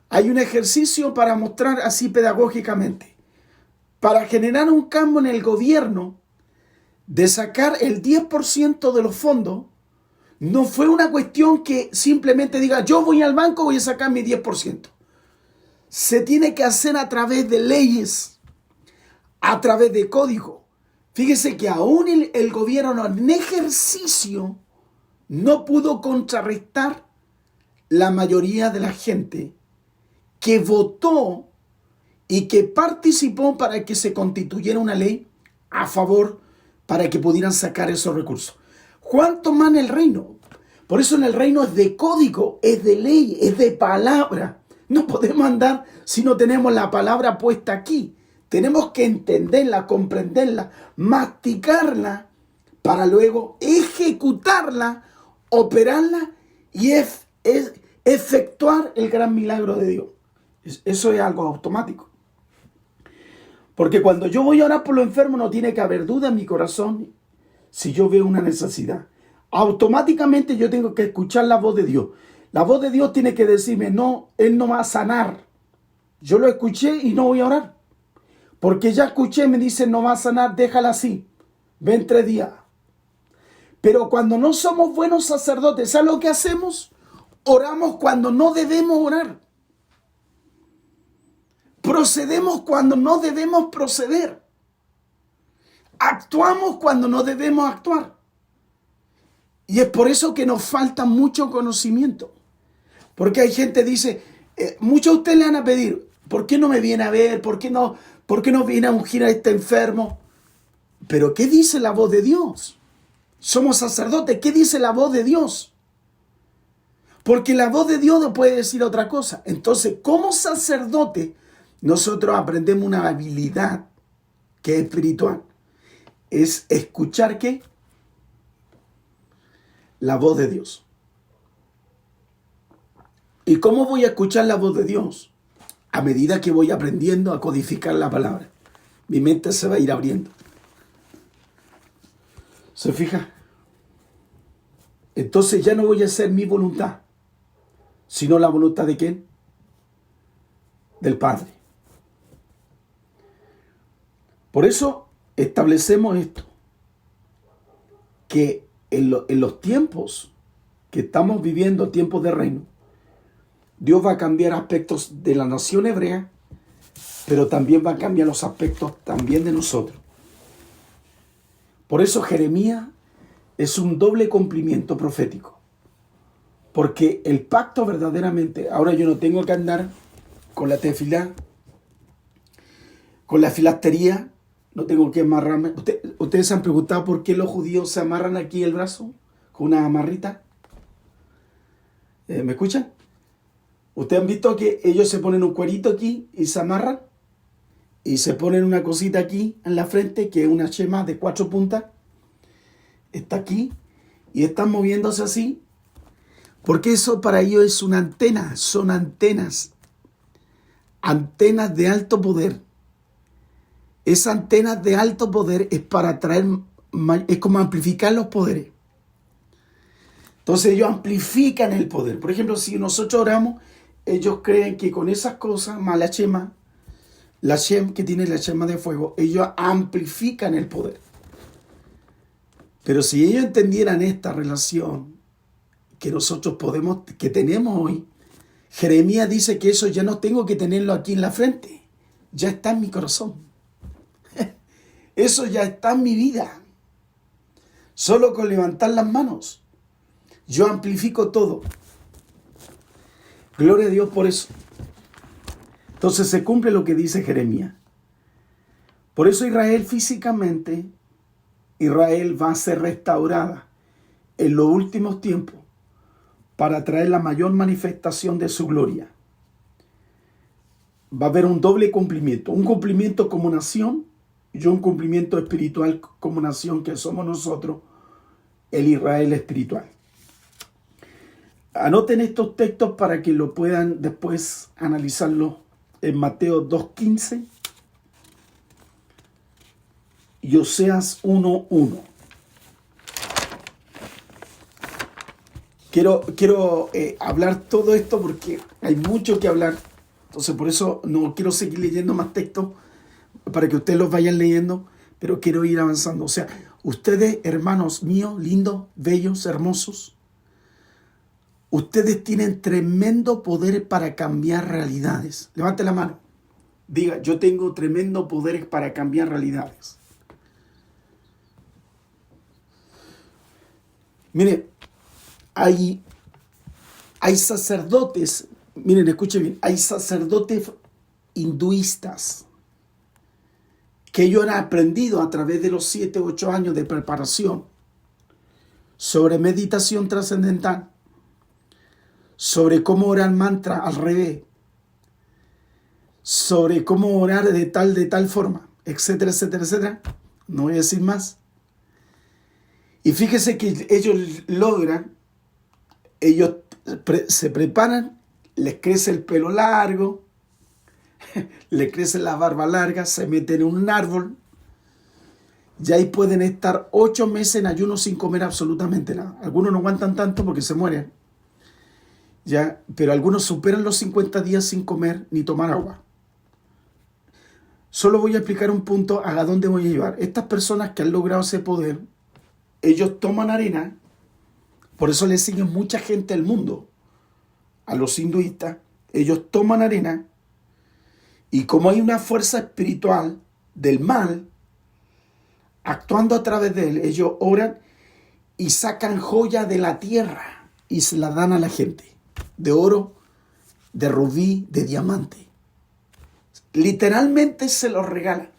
hay un ejercicio para mostrar así pedagógicamente, para generar un cambio en el gobierno de sacar el 10% de los fondos. No fue una cuestión que simplemente diga, yo voy al banco, voy a sacar mi 10%. Se tiene que hacer a través de leyes, a través de código. Fíjese que aún el gobierno en ejercicio no pudo contrarrestar la mayoría de la gente que votó y que participó para que se constituyera una ley a favor para que pudieran sacar esos recursos. ¿Cuánto más en el reino? Por eso en el reino es de código, es de ley, es de palabra. No podemos andar si no tenemos la palabra puesta aquí. Tenemos que entenderla, comprenderla, masticarla para luego ejecutarla, operarla y efectuar el gran milagro de Dios. Eso es algo automático. Porque cuando yo voy a orar por los enfermos no tiene que haber duda en mi corazón si yo veo una necesidad. Automáticamente yo tengo que escuchar la voz de Dios. La voz de Dios tiene que decirme, no, Él no va a sanar. Yo lo escuché y no voy a orar. Porque ya escuché, me dice, no va a sanar, déjala así. Ven 3 días. Pero cuando no somos buenos sacerdotes, ¿sabes lo que hacemos? Oramos cuando no debemos orar. Procedemos cuando no debemos proceder. Actuamos cuando no debemos actuar. Y es por eso que nos falta mucho conocimiento. Porque hay gente que dice, muchos de ustedes le van a pedir, ¿por qué no me viene a ver? ¿Por qué no viene a ungir a este enfermo? Pero ¿qué dice la voz de Dios? Somos sacerdotes, ¿qué dice la voz de Dios? Porque la voz de Dios no puede decir otra cosa. Entonces, como sacerdote, nosotros aprendemos una habilidad que es espiritual. Es escuchar ¿qué? La voz de Dios. ¿Y cómo voy a escuchar la voz de Dios? A medida que voy aprendiendo a codificar la palabra. Mi mente se va a ir abriendo. ¿Se fija? Entonces ya no voy a hacer mi voluntad, sino la voluntad ¿de quién? Del Padre. Por eso establecemos esto, que en los tiempos que estamos viviendo, tiempos de reino, Dios va a cambiar aspectos de la nación hebrea, pero también va a cambiar los aspectos también de nosotros. Por eso Jeremías es un doble cumplimiento profético. Porque el pacto verdaderamente, ahora yo no tengo que andar con la tefilá, con la filastería, no tengo que amarrarme. ¿Ustedes se han preguntado por qué los judíos se amarran aquí el brazo con una amarrita? ¿Me escuchan? ¿Ustedes han visto que ellos se ponen un cuerito aquí y se amarran? Y se ponen una cosita aquí en la frente, que es una chema de 4 puntas. Está aquí y están moviéndose así. Porque eso para ellos es una antena. Son antenas. Antenas de alto poder. Esas antenas de alto poder es para traer, es como amplificar los poderes. Entonces ellos amplifican el poder. Por ejemplo, si nosotros oramos, ellos creen que con esas cosas, más la chema, la Shem que tiene la chema de fuego, ellos amplifican el poder. Pero si ellos entendieran esta relación que nosotros que tenemos hoy, Jeremías dice que eso ya no tengo que tenerlo aquí en la frente, ya está en mi corazón. Eso ya está en mi vida. Solo con levantar las manos, yo amplifico todo. Gloria a Dios por eso. Entonces se cumple lo que dice Jeremías. Por eso Israel físicamente, Israel va a ser restaurada en los últimos tiempos para traer la mayor manifestación de su gloria. Va a haber un doble cumplimiento. Un cumplimiento como nación y un cumplimiento espiritual como nación que somos nosotros, el Israel espiritual. Anoten estos textos para que lo puedan después analizarlo en Mateo 2:15 y Oseas 1:1. Quiero hablar todo esto porque hay mucho que hablar. Entonces por eso no quiero seguir leyendo más textos para que ustedes los vayan leyendo, pero quiero ir avanzando. O sea, ustedes, hermanos míos, lindos, bellos, hermosos, ustedes tienen tremendo poder para cambiar realidades. Levante la mano. Diga, yo tengo tremendo poder para cambiar realidades. Mire, hay sacerdotes, miren, escuchen bien, hay sacerdotes hinduistas que ellos han aprendido a través de los 7 u 8 años de preparación sobre meditación trascendental, sobre cómo orar mantra al revés, sobre cómo orar de tal forma, etcétera, etcétera, etcétera. No voy a decir más. Y fíjese que ellos logran, ellos se preparan, les crece el pelo largo, le crece la barba larga, se meten en un árbol, y ahí pueden estar 8 meses en ayuno sin comer absolutamente nada. Algunos no aguantan tanto porque se mueren, ¿ya? Pero algunos superan los 50 días sin comer ni tomar agua. Solo voy a explicar un punto a dónde voy a llevar. Estas personas que han logrado ese poder, ellos toman arena, por eso le siguen mucha gente al mundo, a los hinduistas. Ellos toman arena y como hay una fuerza espiritual del mal actuando a través de él, ellos oran y sacan joyas de la tierra y se las dan a la gente, de oro, de rubí, de diamante. Literalmente se los regalan.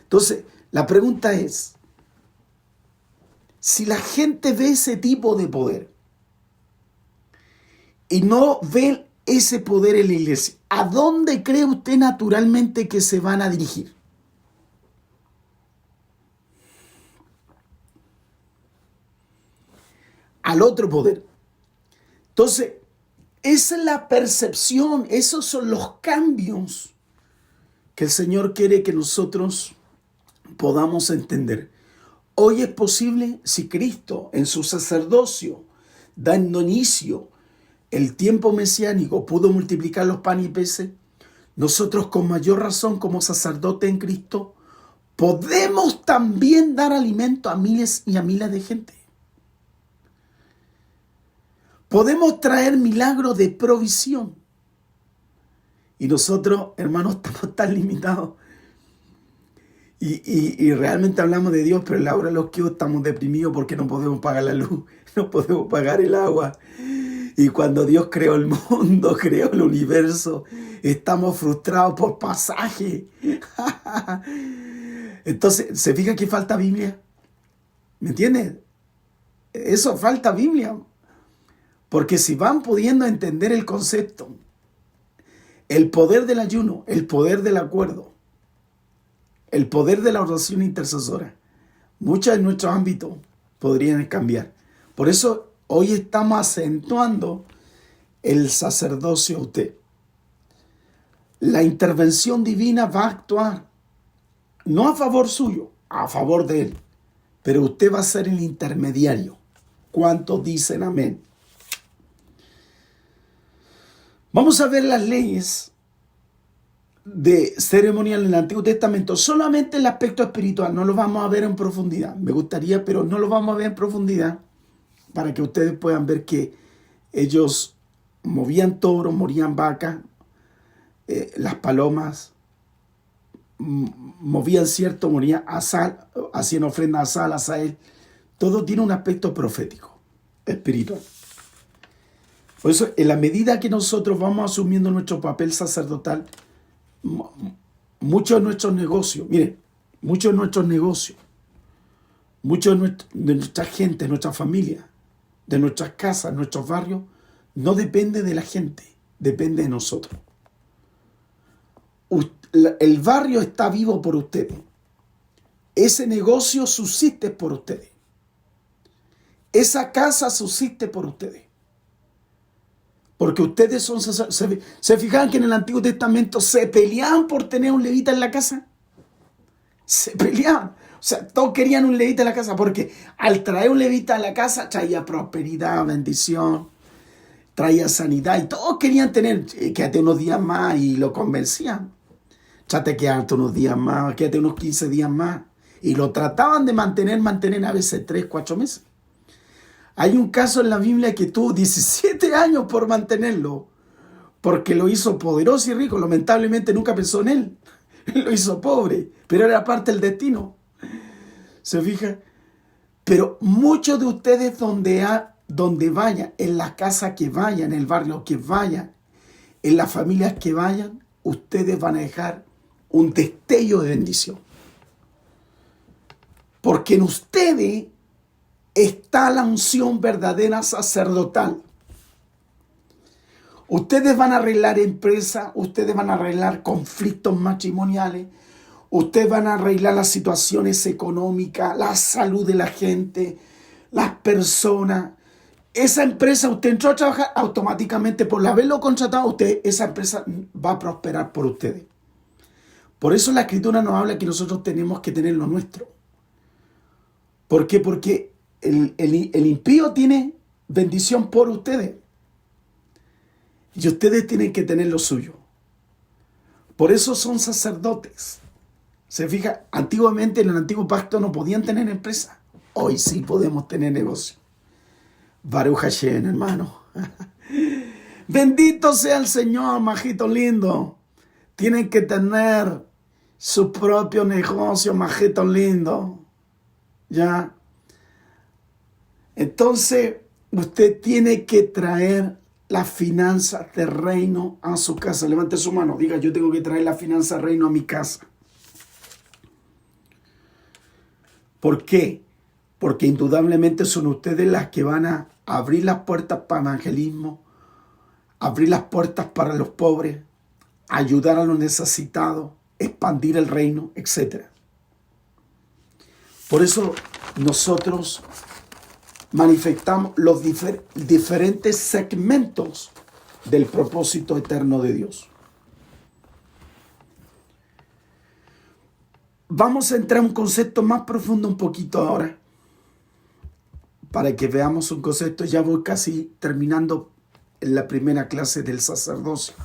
Entonces, la pregunta es, si la gente ve ese tipo de poder y no ve ese poder en la iglesia, ¿a dónde cree usted naturalmente que se van a dirigir? Al otro poder. Entonces, esa es la percepción, esos son los cambios que el Señor quiere que nosotros podamos entender. Hoy es posible, si Cristo en su sacerdocio, dando inicio el tiempo mesiánico, pudo multiplicar los panes y peces, nosotros con mayor razón como sacerdote en Cristo podemos también dar alimento a miles y a miles de gente. Podemos traer milagros de provisión. Y nosotros, hermanos, estamos tan limitados. Y realmente hablamos de Dios, pero en la hora de los que estamos deprimidos porque no podemos pagar la luz, no podemos pagar el agua. Y cuando Dios creó el mundo, creó el universo, estamos frustrados por pasaje. Entonces, ¿se fija que falta Biblia? ¿Me entiendes? Eso falta Biblia. Porque si van pudiendo entender el concepto, el poder del ayuno, el poder del acuerdo, el poder de la oración intercesora, muchos de nuestros ámbitos podrían cambiar. Por eso hoy estamos acentuando el sacerdocio a usted. La intervención divina va a actuar no a favor suyo, a favor de él, pero usted va a ser el intermediario. ¿Cuántos dicen amén? Vamos a ver las leyes de ceremonial en el Antiguo Testamento, solamente el aspecto espiritual, no lo vamos a ver en profundidad. Me gustaría, pero no lo vamos a ver en profundidad para que ustedes puedan ver que ellos movían toros, morían vacas, las palomas, movían cierto, morían a sal, hacían ofrenda a sal, a Sael. Todo tiene un aspecto profético, espiritual. Por eso, en la medida que nosotros vamos asumiendo nuestro papel sacerdotal, muchos de nuestros negocios, miren, muchos de nuestros negocios, muchos de nuestra gente, nuestra familia, de nuestras casas, nuestros barrios, no depende de la gente, depende de nosotros. El barrio está vivo por ustedes. Ese negocio subsiste por ustedes. Esa casa subsiste por ustedes. Porque ustedes son sacerdotes. ¿Se fijan que en el Antiguo Testamento se peleaban por tener un levita en la casa? Se peleaban. O sea, todos querían un levita en la casa porque al traer un levita a la casa traía prosperidad, bendición, traía sanidad y todos querían tener, quédate unos días más y lo convencían. Trate quedarte unos días más, quédate unos 15 días más. Y lo trataban de mantener a veces 3, 4 meses. Hay un caso en la Biblia que tuvo 17 años por mantenerlo, porque lo hizo poderoso y rico. Lamentablemente nunca pensó en él. Lo hizo pobre, pero era parte del destino. ¿Se fija? Pero muchos de ustedes donde vayan, en la casa que vayan, en el barrio que vayan, en las familias que vayan, ustedes van a dejar un destello de bendición. Porque en ustedes está la unción verdadera sacerdotal. Ustedes van a arreglar empresas, ustedes van a arreglar conflictos matrimoniales, ustedes van a arreglar las situaciones económicas, la salud de la gente, las personas. Esa empresa, usted entró a trabajar automáticamente por haberlo contratado, esa empresa va a prosperar por ustedes. Por eso la Escritura nos habla que nosotros tenemos que tener lo nuestro. ¿Por qué? Porque el impío tiene bendición por ustedes. Y ustedes tienen que tener lo suyo. Por eso son sacerdotes. Se fija, antiguamente en el antiguo pacto no podían tener empresa. Hoy sí podemos tener negocio. Baruch Hashem, hermano. Bendito sea el Señor, majito lindo. Tienen que tener su propio negocio, majito lindo. ¿Ya? Entonces, usted tiene que traer las finanzas del reino a su casa. Levante su mano, diga, yo tengo que traer las finanzas del reino a mi casa. ¿Por qué? Porque indudablemente son ustedes las que van a abrir las puertas para evangelismo, abrir las puertas para los pobres, ayudar a los necesitados, expandir el reino, etc. Por eso nosotros manifestamos los diferentes segmentos del propósito eterno de Dios. Vamos a entrar a un concepto más profundo un poquito ahora, para que veamos un concepto. Ya voy casi terminando en la primera clase del sacerdocio,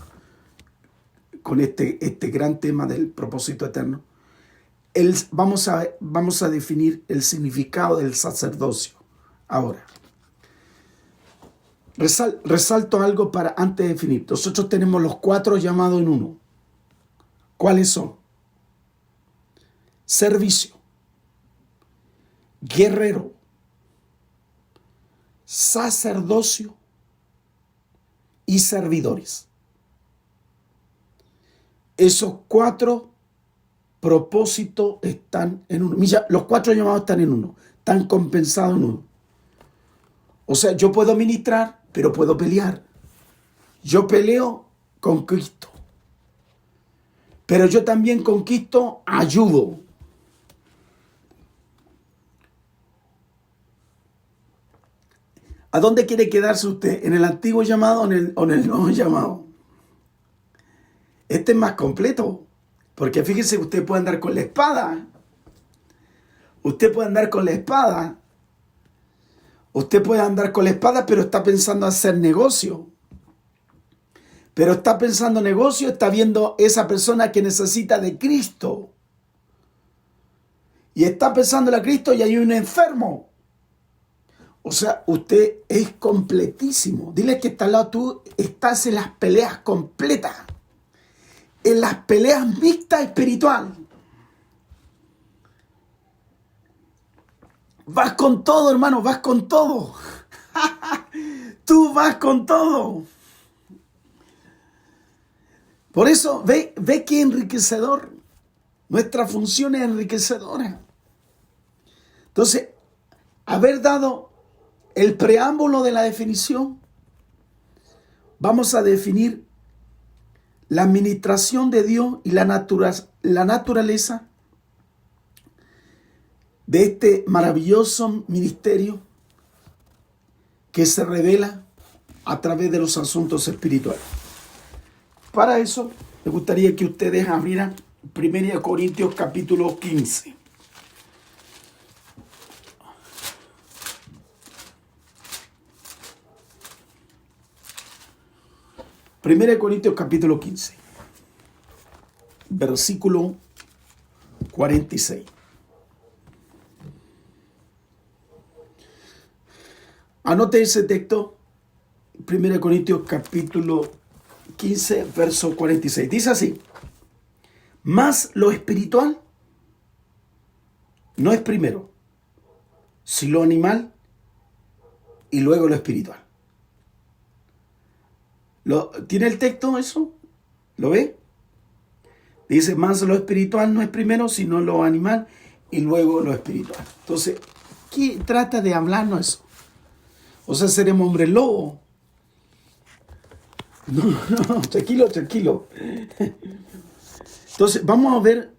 con este gran tema del propósito eterno. Vamos a definir el significado del sacerdocio. Ahora, resalto algo para antes de definir. Nosotros tenemos los 4 llamados en uno. ¿Cuáles son? Servicio, guerrero, sacerdocio y servidores. Esos 4 propósitos están en uno. Mira, los 4 llamados están en uno, están compensados en uno. O sea, yo puedo ministrar, pero puedo pelear. Yo peleo, conquisto. Pero yo también conquisto, ayudo. ¿A dónde quiere quedarse usted? ¿En el antiguo llamado o en el nuevo llamado? Este es más completo. Porque fíjese, usted puede andar con la espada. Usted puede andar con la espada. Usted puede andar con la espada, pero está pensando hacer negocio. Pero está pensando negocio, está viendo esa persona que necesita de Cristo. Y está pensando en Cristo y hay un enfermo. O sea, usted es completísimo. Dile que está al lado, tú estás en las peleas completas. En las peleas mixtas espiritual. Vas con todo, hermano, vas con todo. Tú vas con todo. Por eso, ve que enriquecedor. Nuestra función es enriquecedora. Entonces, haber dado el preámbulo de la definición, vamos a definir la administración de Dios y la naturaleza de este maravilloso ministerio que se revela a través de los asuntos espirituales. Para eso, me gustaría que ustedes abrieran 1 Corintios capítulo 15. Primera de Corintios capítulo 15, versículo 46. Anote ese texto, 1 Corintios capítulo 15, verso 46. Dice así: mas lo espiritual no es primero, sino lo animal y luego lo espiritual. ¿Tiene el texto eso? ¿Lo ve? Dice, más lo espiritual no es primero, sino lo animal y luego lo espiritual. Entonces, ¿qué trata de hablarnos eso? O sea, seremos hombres lobo. No, tranquilo. Entonces, vamos a ver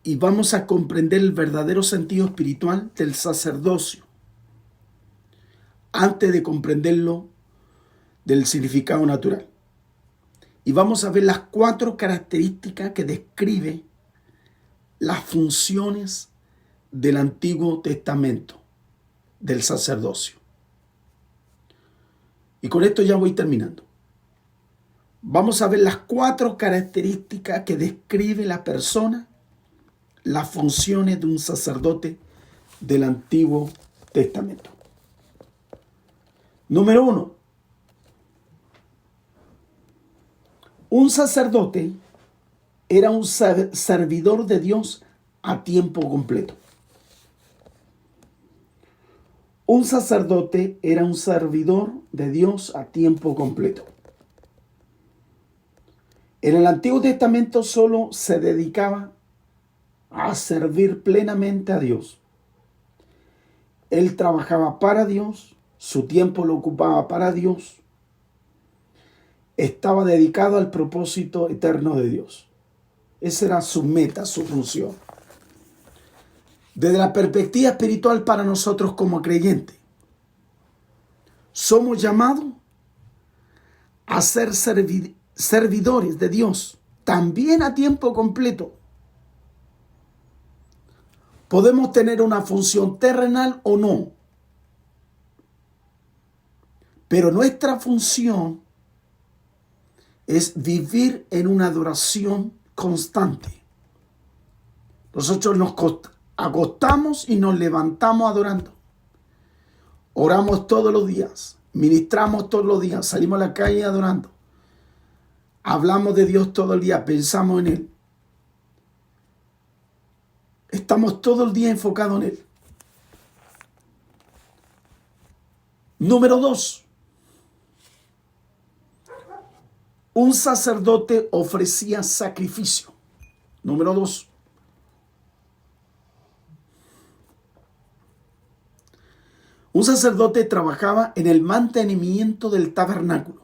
y vamos a comprender el verdadero sentido espiritual del sacerdocio antes de comprenderlo del significado natural. Y vamos a ver las 4 características que describe las funciones del Antiguo Testamento, del sacerdocio. Y con esto ya voy terminando. Vamos a ver las 4 características que describe la persona, las funciones de un sacerdote del Antiguo Testamento. Número 1. Un sacerdote era un servidor de Dios a tiempo completo. Un sacerdote era un servidor de Dios a tiempo completo. En el Antiguo Testamento solo se dedicaba a servir plenamente a Dios. Él trabajaba para Dios, su tiempo lo ocupaba para Dios, estaba dedicado al propósito eterno de Dios. Esa era su meta, su función. Desde la perspectiva espiritual para nosotros como creyentes, somos llamados a ser servidores de Dios, también a tiempo completo. Podemos tener una función terrenal o no, pero nuestra función es vivir en una adoración constante. Nosotros nos acostamos y nos levantamos adorando. Oramos todos los días, ministramos todos los días, salimos a la calle adorando. Hablamos de Dios todo el día, pensamos en Él. Estamos todo el día enfocados en Él. Número 2. Un sacerdote ofrecía sacrificio. Número 2. Un sacerdote trabajaba en el mantenimiento del tabernáculo.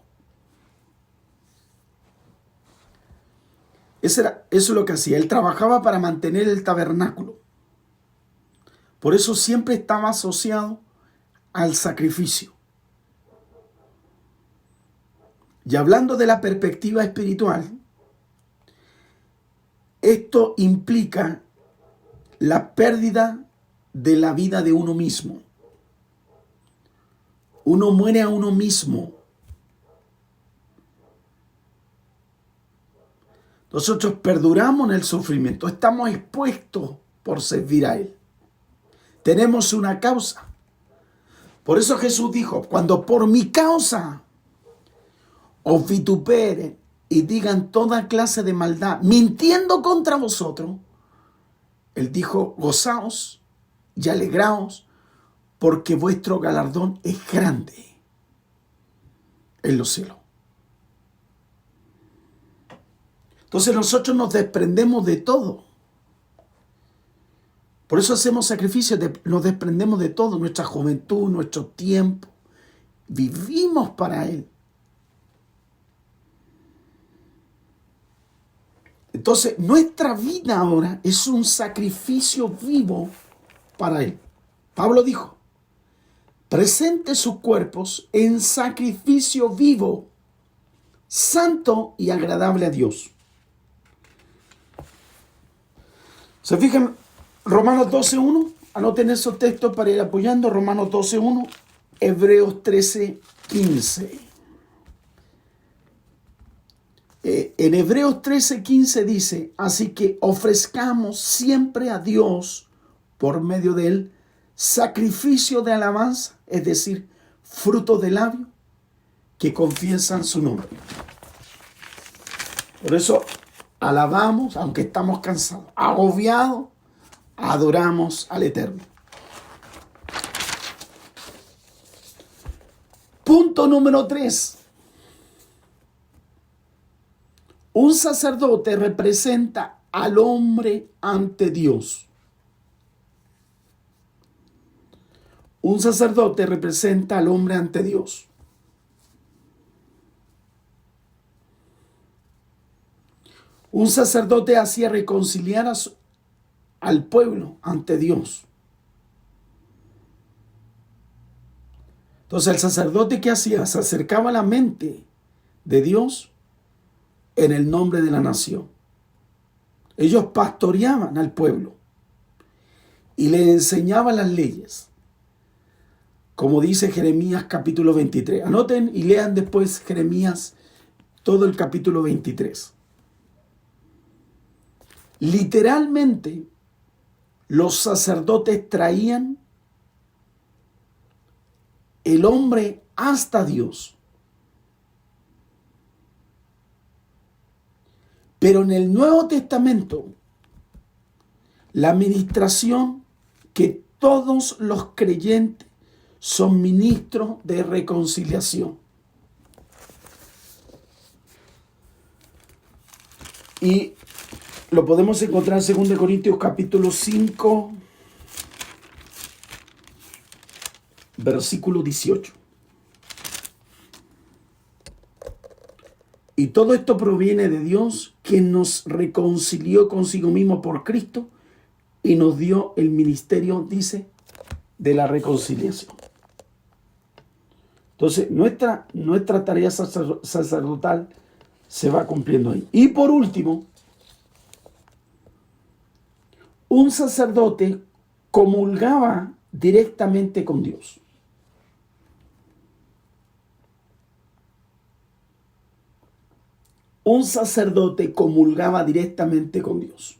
Eso es lo que hacía. Él trabajaba para mantener el tabernáculo. Por eso siempre estaba asociado al sacrificio. Y hablando de la perspectiva espiritual, esto implica la pérdida de la vida de uno mismo. Uno muere a uno mismo. Nosotros perduramos en el sufrimiento, estamos expuestos por servir a Él. Tenemos una causa. Por eso Jesús dijo, cuando por mi causa os vituperen y digan toda clase de maldad, mintiendo contra vosotros, Él dijo, gozaos y alegraos, porque vuestro galardón es grande en los cielos. Entonces nosotros nos desprendemos de todo. Por eso hacemos sacrificios, nos desprendemos de todo, nuestra juventud, nuestro tiempo. Vivimos para Él. Entonces, nuestra vida ahora es un sacrificio vivo para Él. Pablo dijo, presente sus cuerpos en sacrificio vivo, santo y agradable a Dios. ¿Se fijan? Romanos 12.1, anoten esos textos para ir apoyando. Romanos 12.1, Hebreos 13.15. En Hebreos 13.15 dice, así que ofrezcamos siempre a Dios, por medio de Él, sacrificio de alabanza, es decir, fruto de labios que confiesan su nombre. Por eso alabamos, aunque estamos cansados, agobiados, adoramos al Eterno. Punto número 3. Un sacerdote representa al hombre ante Dios. Un sacerdote representa al hombre ante Dios. Un sacerdote hacía reconciliar al pueblo ante Dios. Entonces el sacerdote, ¿qué hacía? Se acercaba a la mente de Dios en el nombre de la nación. Ellos pastoreaban al pueblo y le enseñaban las leyes, como dice Jeremías capítulo 23. Anoten y lean después Jeremías todo el capítulo 23. Literalmente, los sacerdotes traían el hombre hasta Dios. Pero en el Nuevo Testamento, la administración que todos los creyentes son ministros de reconciliación. Y lo podemos encontrar en 2 Corintios capítulo 5, versículo 18. Y todo esto proviene de Dios, quien nos reconcilió consigo mismo por Cristo y nos dio el ministerio, dice, de la reconciliación. Entonces, nuestra tarea sacerdotal se va cumpliendo ahí. Y por último, un sacerdote comulgaba directamente con Dios. Un sacerdote comulgaba directamente con Dios.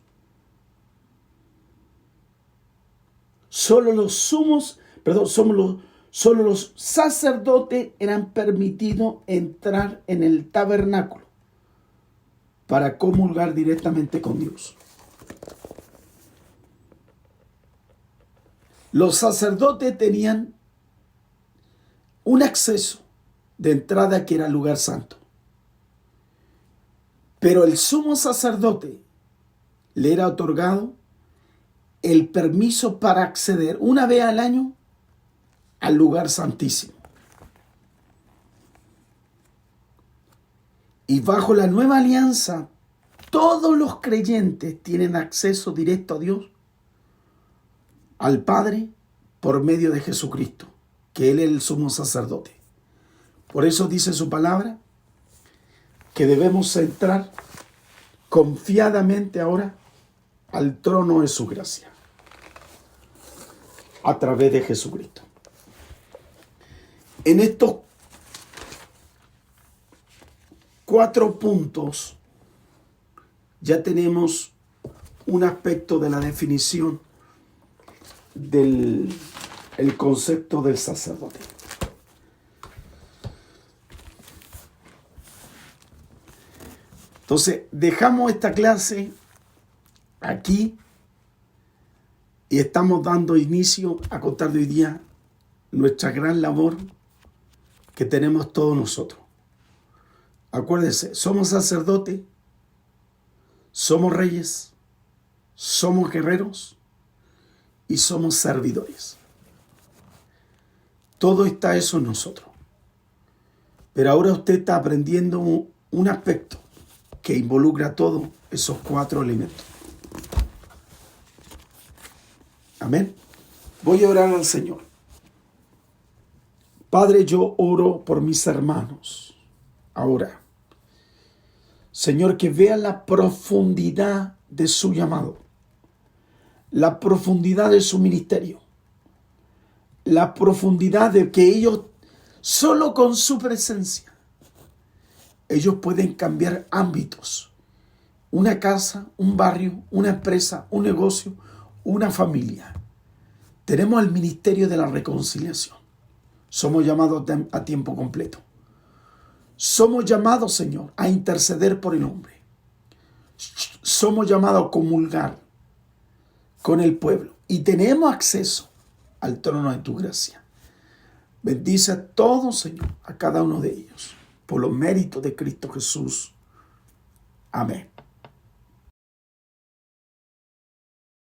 Solo los sacerdotes eran permitidos entrar en el tabernáculo para comulgar directamente con Dios. Los sacerdotes tenían un acceso de entrada que era el lugar santo. Pero el sumo sacerdote le era otorgado el permiso para acceder una vez al año al lugar santísimo. Y bajo la nueva alianza, todos los creyentes tienen acceso directo a Dios, al Padre, por medio de Jesucristo, que Él es el sumo sacerdote. Por eso dice su palabra que debemos entrar confiadamente ahora al trono de su gracia, a través de Jesucristo. En estos 4 puntos ya tenemos un aspecto de la definición del concepto del sacerdote. Entonces, dejamos esta clase aquí y estamos dando inicio a contar de hoy día nuestra gran labor que tenemos todos nosotros. Acuérdense, somos sacerdotes, somos reyes, somos guerreros y somos servidores. Todo está eso en nosotros. Pero ahora usted está aprendiendo un aspecto que involucra todos esos 4 elementos. Amén. Voy a orar al Señor. Padre, yo oro por mis hermanos. Ahora, Señor, que vean la profundidad de su llamado, la profundidad de su ministerio, la profundidad de que ellos, solo con su presencia, ellos pueden cambiar ámbitos. Una casa, un barrio, una empresa, un negocio, una familia. Tenemos el ministerio de la reconciliación. Somos llamados a tiempo completo. Somos llamados, Señor, a interceder por el hombre. Somos llamados a comulgar con el pueblo. Y tenemos acceso al trono de tu gracia. Bendice a todos, Señor, a cada uno de ellos, por los méritos de Cristo Jesús. Amén.